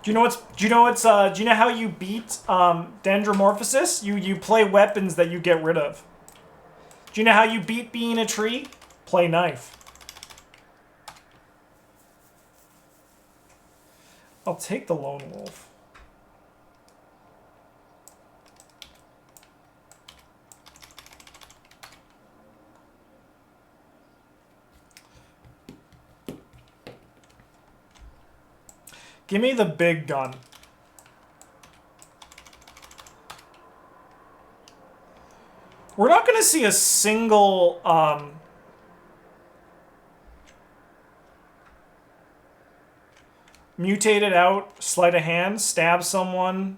S1: Do you know how you beat Dendromorphosis? You play weapons that you get rid of. Do you know how you beat being a tree? Play knife. I'll take the lone wolf. Give me the big gun. We're not going to see a single mutated out, sleight of hand, stab someone.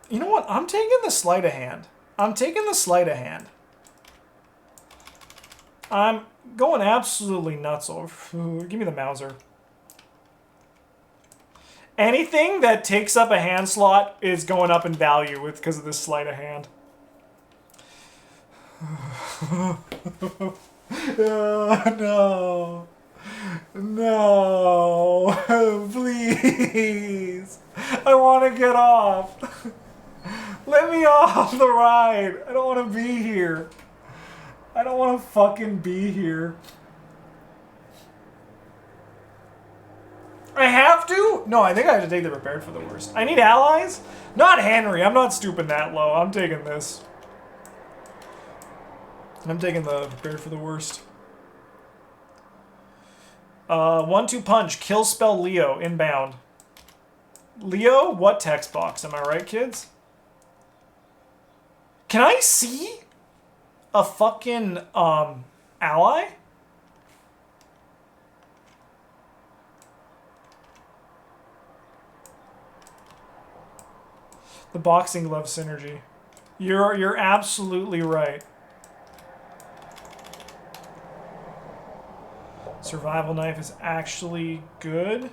S1: You know what? I'm taking the sleight of hand. I'm taking the sleight of hand. I'm going absolutely nuts over. Give me the Mauser. Anything that takes up a hand slot is going up in value because of this sleight of hand. No. No. Please. I want to get off. Let me off the ride. I don't want to be here. I don't want to fucking be here. I have to? No, I think I have to take the prepared for the worst. I need allies? Not Henry. I'm not stooping that low. I'm taking this. I'm taking the prepared for the worst. 1-2 punch. Kill spell Leo. Inbound. Leo? What text box? Am I right, kids? Can I see a fucking, ally? The boxing glove synergy. You're absolutely right. Survival knife is actually good.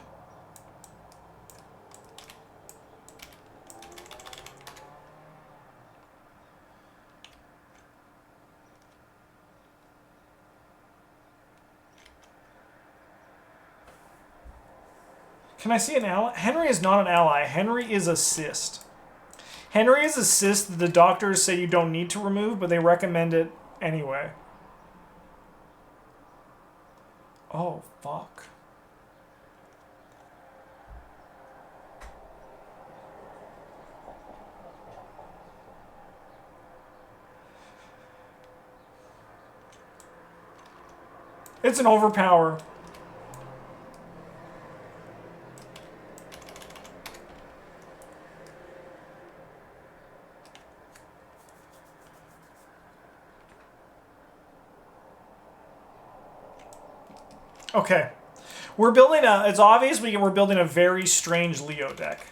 S1: Can I see an ally? Henry is not an ally. Henry is assist. Henry is assist that the doctors say you don't need to remove, but they recommend it anyway. Oh, fuck. It's an overpower. Okay. We're building a... It's obvious we're building a very strange Leo deck.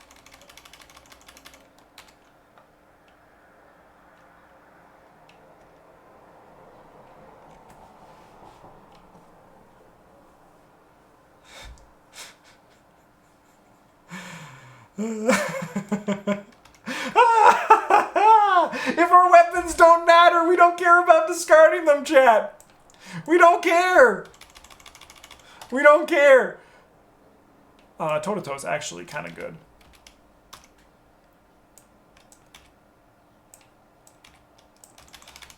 S1: If our weapons don't matter, we don't care about discarding them, chat. We don't care. We don't care. Toe-to-toe is actually kind of good.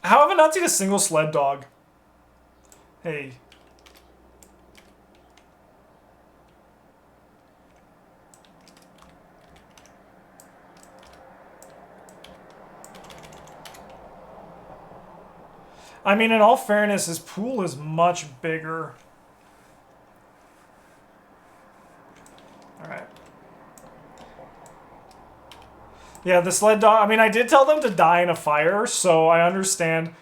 S1: How have I not seen a single sled dog? Hey. I mean, in all fairness, his pool is much bigger. Alright. Yeah, the sled dog... I mean, I did tell them to die in a fire, so I understand.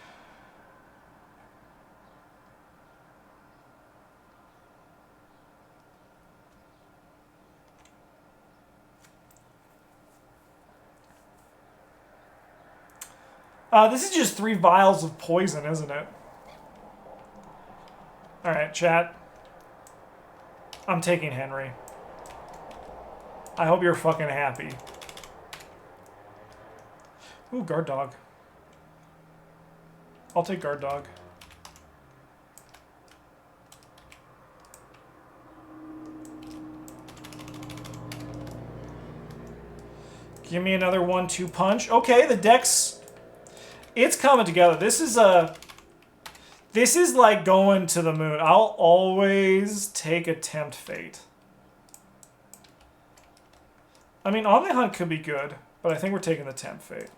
S1: This is just 3 vials of poison, isn't it? Alright, chat. I'm taking Henry. I hope you're fucking happy. Ooh, guard dog. I'll take guard dog. Give me another 1-2 punch. Okay, the deck's... It's coming together. This is like going to the moon. I'll always take a Tempt Fate. I mean, On the Hunt could be good, but I think we're taking the Tempt Fate.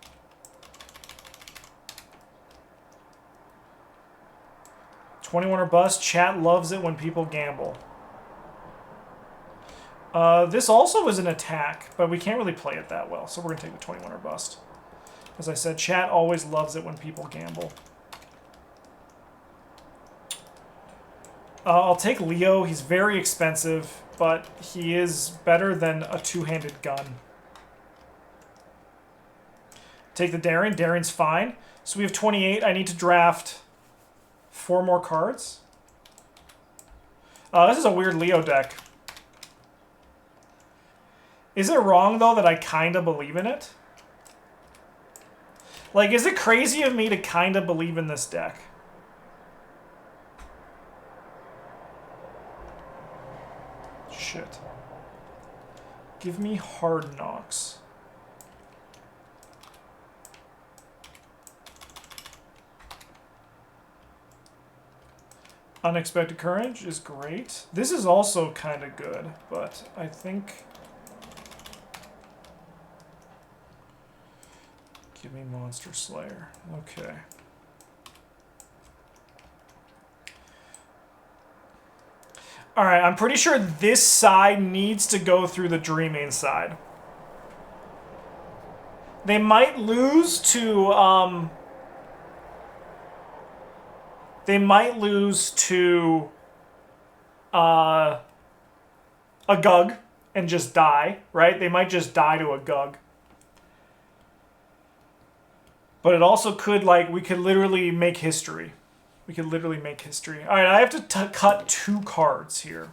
S1: $21 or bust. Chat loves it when people gamble. This also is an attack, but we can't really play it that well, so we're going to take the 21 or bust. As I said, chat always loves it when people gamble. I'll take Leo. He's very expensive, but he is better than a two-handed gun. Take the Darien. Darien's fine. So we have 28. I need to draft 4 more cards. This is a weird Leo deck. Is it wrong, though, that I kind of believe in it? Like, is it crazy of me to kind of believe in this deck? Shit. Give me Hard Knocks. Unexpected Courage is great. This is also kind of good, but I think... Give me Monster Slayer. Okay. Alright, I'm pretty sure this side needs to go through the Dreaming side. They might lose to, They might lose to, a Gug and just die, right? They might just die to a Gug. But it also could, like, we could literally make history. We could literally make history. All right, I have to cut 2 cards here.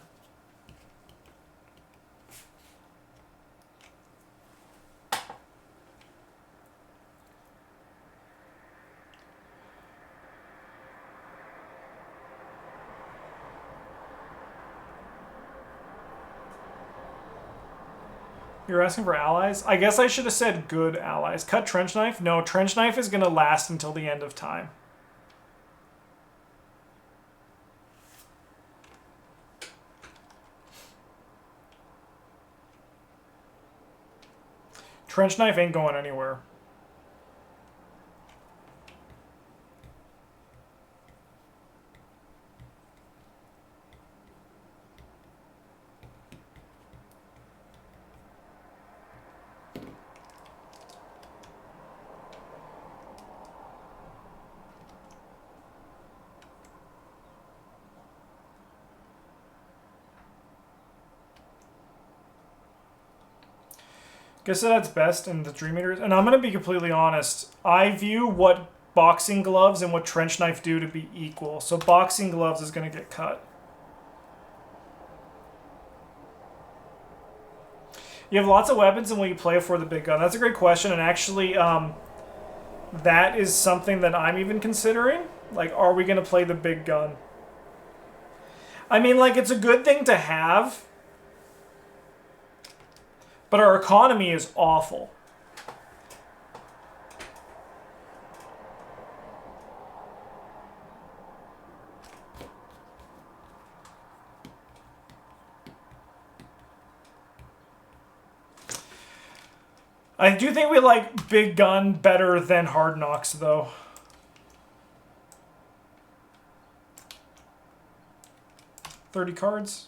S1: You're asking for allies? I guess I should have said good allies. Cut Trench Knife? No, Trench Knife is going to last until the end of time. Trench Knife ain't going anywhere. Guess that's best in the Dream Eaters. And I'm going to be completely honest. I view what Boxing Gloves and what Trench Knife do to be equal. So Boxing Gloves is going to get cut. You have lots of weapons and will you play for the big gun? That's a great question. And actually, that is something that I'm even considering. Like, are we going to play the big gun? I mean, like, it's a good thing to have. But our economy is awful. I do think we like Big Gun better than Hard Knocks, though. $30 cards.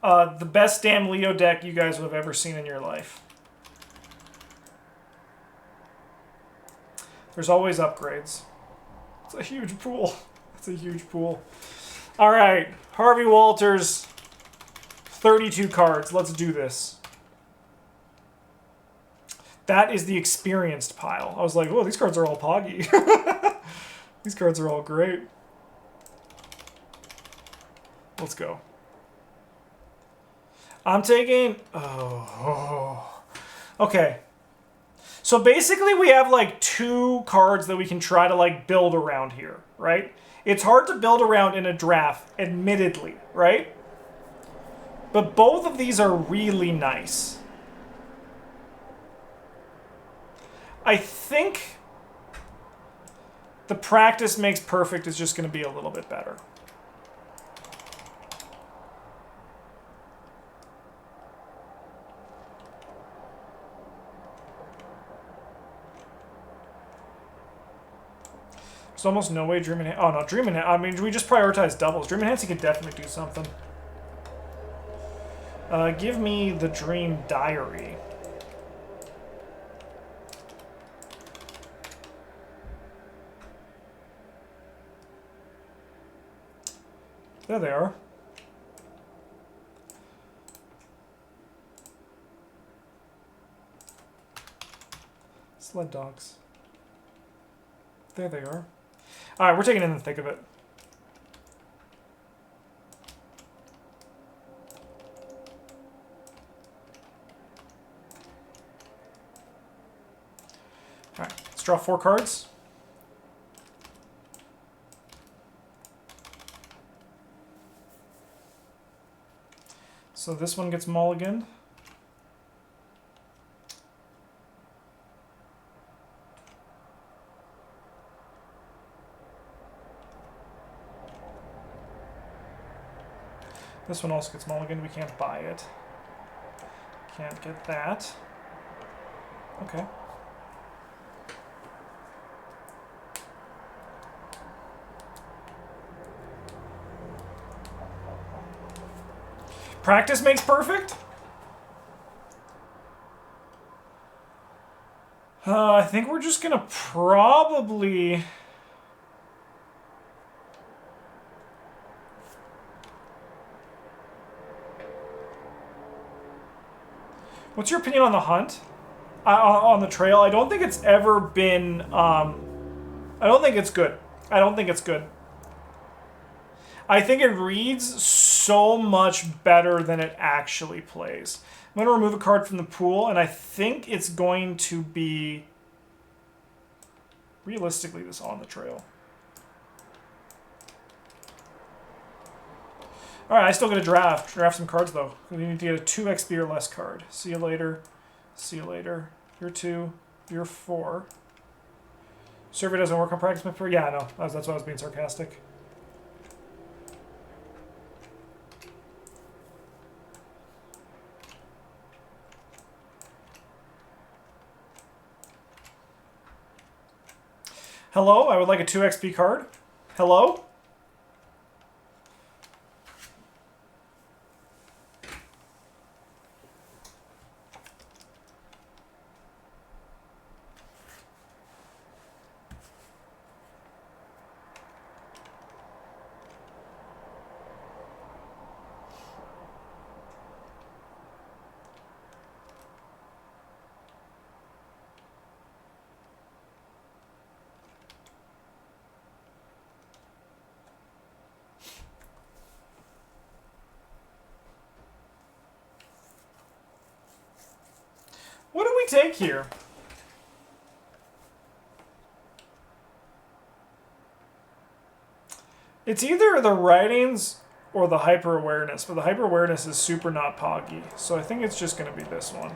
S1: The best damn Leo deck you guys would have ever seen in your life. There's always upgrades. It's a huge pool. It's a huge pool. All right, Harvey Walters, 32 cards. Let's do this. That is the experienced pile. I was like, oh, these cards are all poggy. These cards are all great. Let's go. I'm taking... Oh. Okay. So basically we have like 2 cards that we can try to like build around here, right? It's hard to build around in a draft, admittedly, right? But both of these are really nice. I think the practice makes perfect is just going to be a little bit better. There's almost no way Dream Enhancing... Oh, no, Dream Enhancing... I mean, we just prioritize doubles. Dream Enhancing could definitely do something. Give me the Dream Diary. There they are. Sled dogs. There they are. Alright, we're taking in the thick of it. Alright, let's draw 4 cards. So this one gets mulliganed. This one also gets mulliganed. We can't buy it. Can't get that. Okay. Practice makes perfect? I think we're just gonna probably... What's your opinion on the hunt? On the trail? I don't think it's ever been... I don't think it's good. I don't think it's good. I think it reads so much better than it actually plays. I'm going to remove a card from the pool, and I think it's going to be... Realistically, this On the Trail. Alright, I still get a draft. Draft some cards, though. We need to get a 2 XP or less card. See you later. See you later. You're 2. You're 4. Survey doesn't work on practice map. Yeah, I know. That's why I was being sarcastic. Hello, I would like a 2 XP card. Hello? What do we take here? It's either the writings or the hyper-awareness, but the hyper-awareness is super not poggy, so I think it's just going to be this one.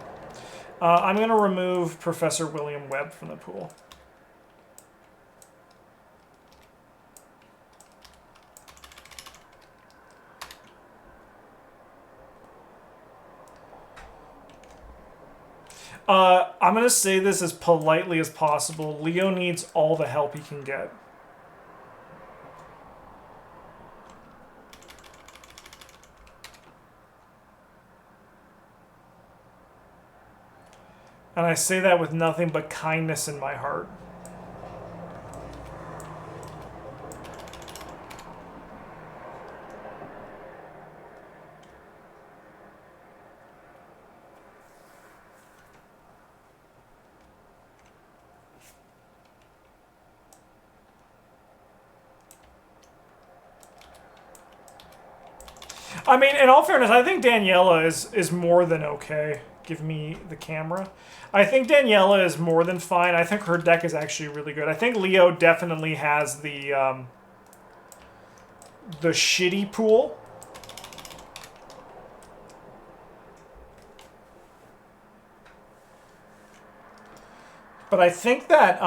S1: I'm going to remove Professor William Webb from the pool. I'm going to say this as politely as possible. Leo needs all the help he can get. And I say that with nothing but kindness in my heart. I mean, in all fairness, I think Daniela is more than okay. Give me the camera. I think Daniela is more than fine. I think her deck is actually really good. I think Leo definitely has the shitty pool. But I think that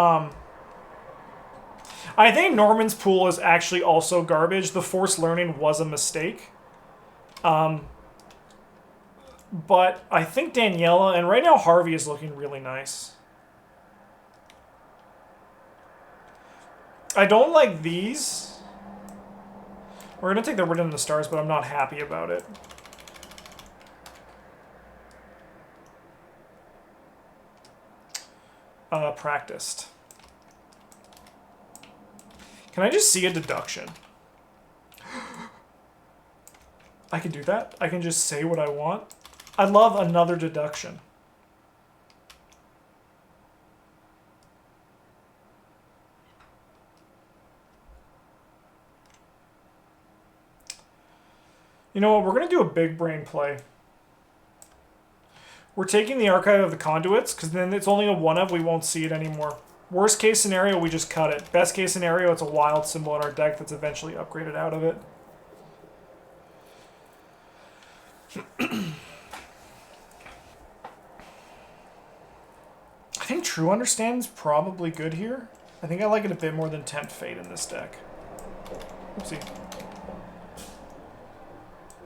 S1: I think Norman's pool is actually also garbage. The forced learning was a mistake. But I think Daniela, and right now Harvey is looking really nice. I don't like these. We're going to take the Written in the Stars, but I'm not happy about it. Practiced. Can I just see a deduction? I can do that? I can just say what I want? I love another deduction. You know what? We're going to do a big brain play. We're taking the Archive of the Conduits, because then it's only a one of, we won't see it anymore. Worst case scenario, we just cut it. Best case scenario, it's a wild symbol in our deck that's eventually upgraded out of it. I think True Understand's probably good here. I think I like it a bit more than Tempt Fate in this deck. Oopsie.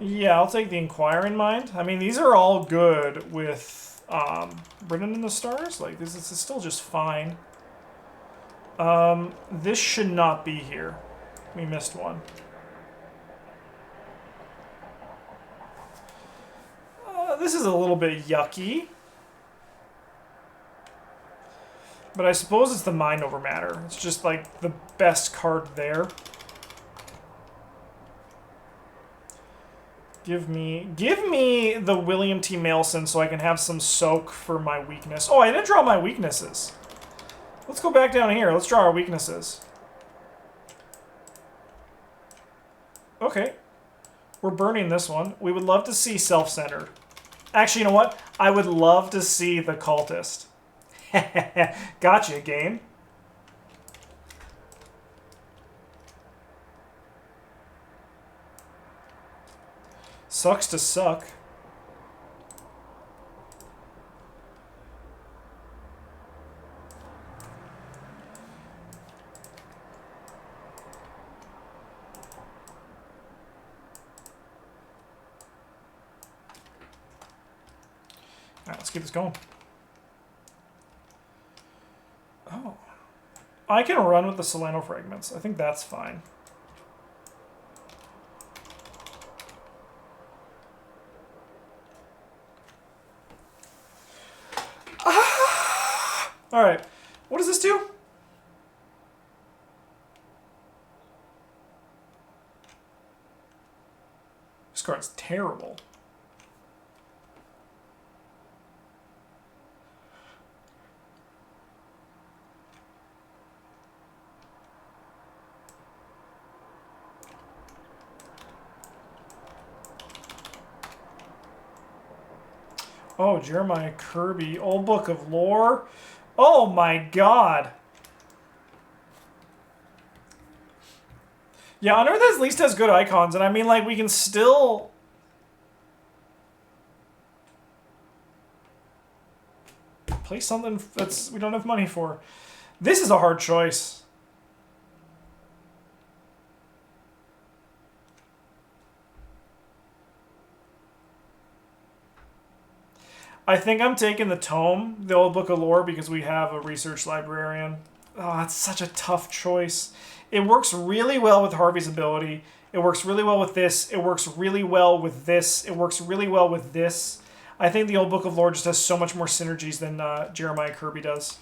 S1: Yeah, I'll take the Inquiring Mind. I mean, these are all good with Written in the Stars. Like, this is still just fine. This should not be here. We missed one. This is a little bit yucky. But I suppose it's the Mind Over Matter. It's just, like, the best card there. Give me the William T. Mailson so I can have some soak for my weakness. Oh, I didn't draw my weaknesses. Let's go back down here. Let's draw our weaknesses. Okay. We're burning this one. We would love to see Self-Centered. Actually, you know what? I would love to see the Cultist. Gotcha, game. Sucks to suck. Alright, let's keep this going. Oh. I can run with the Solano Fragments. I think that's fine. Alright. What does this do? This card's terrible. Oh, Jeremiah Kirby. Old Book of Lore. Oh my god. Yeah, Unearth at least has good icons, and I mean, like, we can still... play something that's we don't have money for. This is a hard choice. I think I'm taking the Tome, the Old Book of Lore, because we have a research librarian. Oh, it's such a tough choice. It works really well with Harvey's ability. It works really well with this. It works really well with this. It works really well with this. I think the Old Book of Lore just has so much more synergies than Jeremiah Kirby does.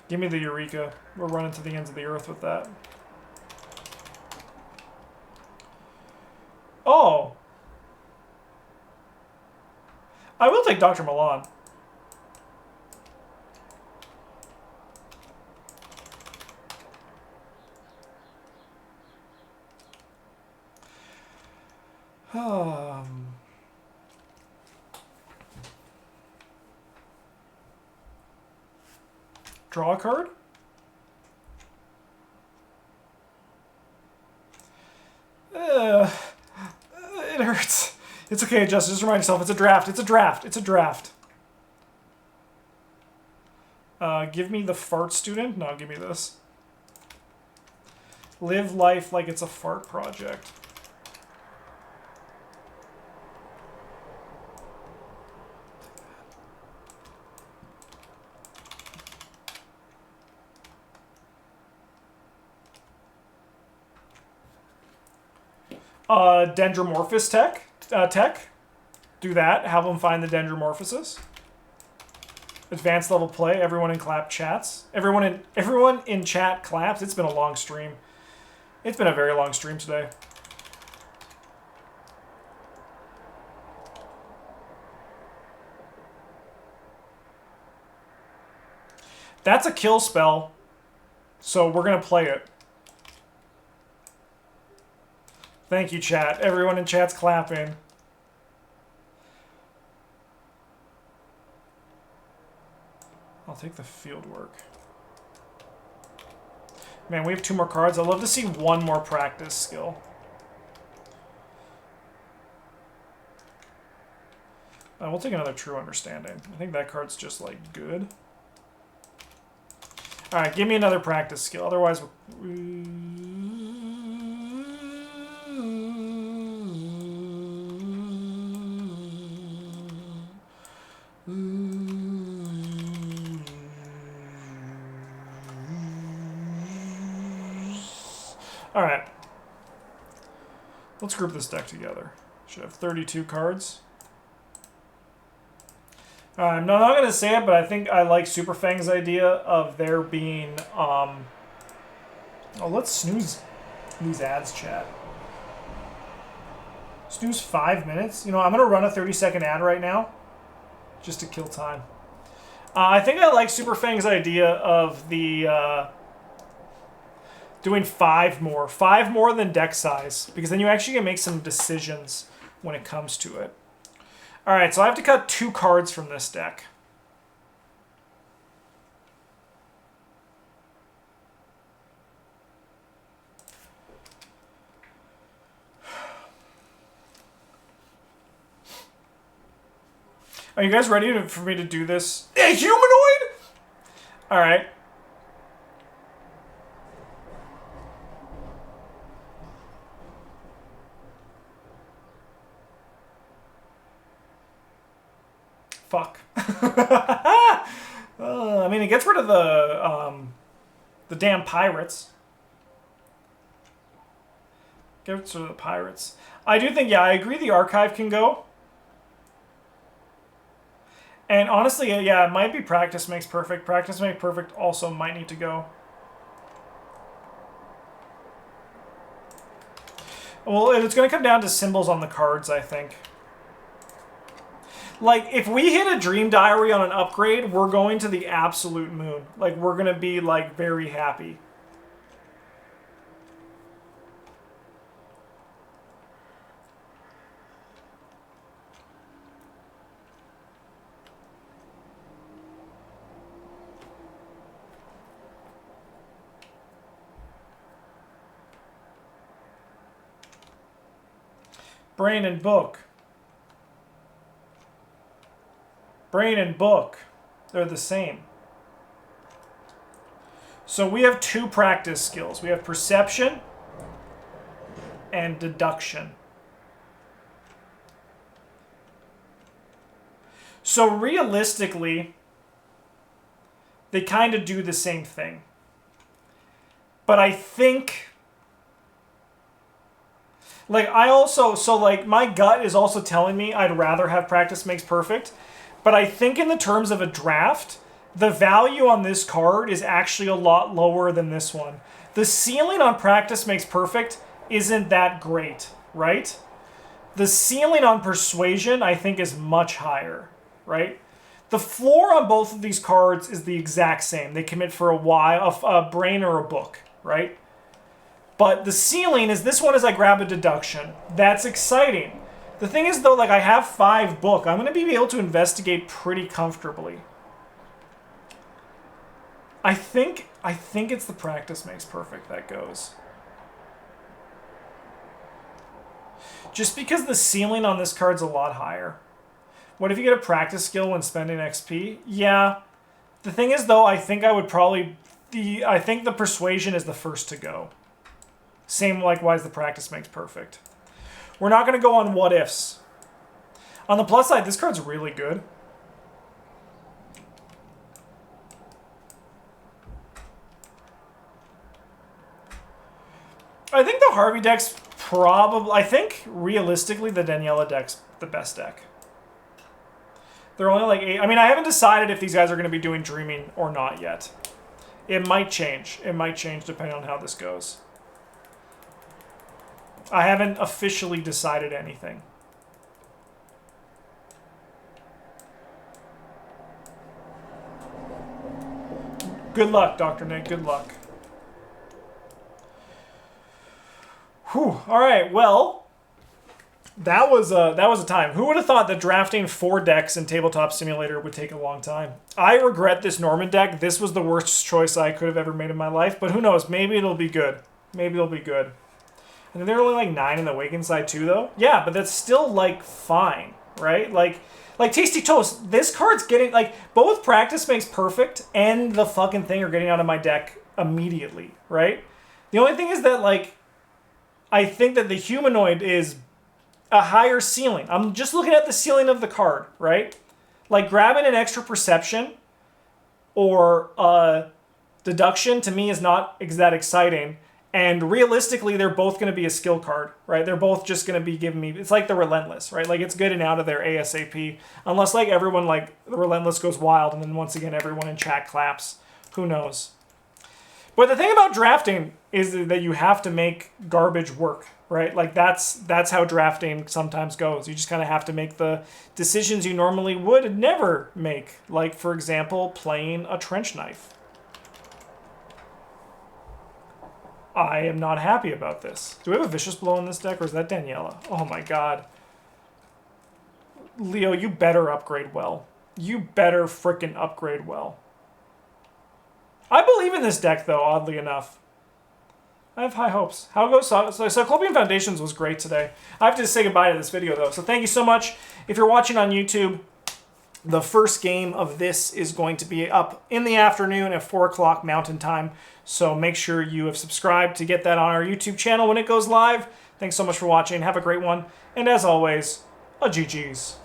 S1: Give me the Eureka. We're running to the ends of the earth with that. Oh! I will take Dr. Milan. Draw a card? It hurts. It's okay, Justin. Just remind yourself, it's a draft. It's a draft. It's a draft. Give me the fart student? No, give me this. Live life like it's a fart project. Dendromorphous tech. Do that. Have them find the Dendromorphosis. Advanced level play. Everyone in clap chats. Everyone in chat claps. It's been a long stream. It's been a very long stream today. That's a kill spell. So we're gonna play it. Thank you, chat. Everyone in chat's clapping. I'll take the field work. Man, we have 2 more cards. I'd love to see 1 more practice skill. We'll take another True Understanding. I think that card's just, like, good. Alright, give me another practice skill. Otherwise, alright. Let's group this deck together. Should have 32 cards. I'm not going to say it, but I think I like Super Fang's idea of there being... Oh, let's snooze these ads, chat. Snooze 5 minutes? You know, I'm going to run a 30-second ad right now, just to kill time. I think I like Super Fang's idea of the... doing 5 more. 5 more than deck size, because then you actually can make some decisions when it comes to it. Alright, so I have to cut 2 cards from this deck. Are you guys ready for me to do this? A humanoid?! Alright. Fuck. I mean, it gets rid of the damn pirates. Gets rid of the pirates. I do think, yeah, I agree the archive can go. And honestly, yeah, it might be practice makes perfect. Practice makes perfect also might need to go. Well, it's going to come down to symbols on the cards, I think. Like, if we hit a Dream Diary on an upgrade, we're going to the absolute moon. Like, we're going to be, like, very happy. Brain and book. Brain and book, they're the same. So we have 2 practice skills. We have perception and deduction. So realistically, they kind of do the same thing. But I think... Like, my gut is also telling me I'd rather have practice makes perfect. But I think in the terms of a draft, the value on this card is actually a lot lower than this one. The ceiling on practice makes perfect isn't that great, right? The ceiling on persuasion, I think, is much higher, right? The floor on both of these cards is the exact same. They commit for a while, a brain or a book, right? But the ceiling is this one as I grab a deduction. That's exciting. The thing is, though, like I have 5 book. I'm going to be able to investigate pretty comfortably. I think it's the practice makes perfect that goes. Just because the ceiling on this card's a lot higher. What if you get a practice skill when spending XP? Yeah. The thing is, though, I think I would probably... I think the persuasion is the first to go. Same likewise, the practice makes perfect. We're not going to go on what ifs. On the plus side, this card's really good. I think the Harvey deck's probably... I think, realistically, the Daniela deck's the best deck. They're only like 8... I mean, I haven't decided if these guys are going to be doing Dreaming or not yet. It might change. It might change depending on how this goes. I haven't officially decided anything. Good luck, Dr. Nick. Good luck. Whew. All right. Well, that was a time. Who would have thought that drafting 4 decks in Tabletop Simulator would take a long time? I regret this Norman deck. This was the worst choice I could have ever made in my life. But who knows? Maybe it'll be good. Maybe it'll be good. And there are only like 9 in the Awakened side too, though. Yeah, but that's still like fine, right? Like Tasty Toast. This card's getting like both practice makes perfect and the fucking thing are getting out of my deck immediately, right? The only thing is that like I think that the humanoid is a higher ceiling. I'm just looking at the ceiling of the card, right? Like grabbing an extra perception or deduction to me is not that exciting. And realistically, they're both going to be a skill card, right? They're both just going to be giving me... It's like the Relentless, right? Like, it's getting out of there ASAP. Unless, like, everyone, like, the Relentless goes wild, and then once again, everyone in chat claps. Who knows? But the thing about drafting is that you have to make garbage work, right? Like, that's how drafting sometimes goes. You just kind of have to make the decisions you normally would never make. Like, for example, playing a Trench Knife. I am not happy about this. Do we have a Vicious Blow in this deck, or is that Daniela? Oh my god. Leo, you better upgrade well. You better frickin' upgrade well. I believe in this deck, though, oddly enough. I have high hopes. How goes Cyclopean Foundations was great today. I have to say goodbye to this video, though. So thank you so much. If you're watching on YouTube, the first game of this is going to be up in the afternoon at 4 o'clock Mountain Time. So make sure you have subscribed to get that on our YouTube channel when it goes live. Thanks so much for watching. Have a great one. And as always, a GG's.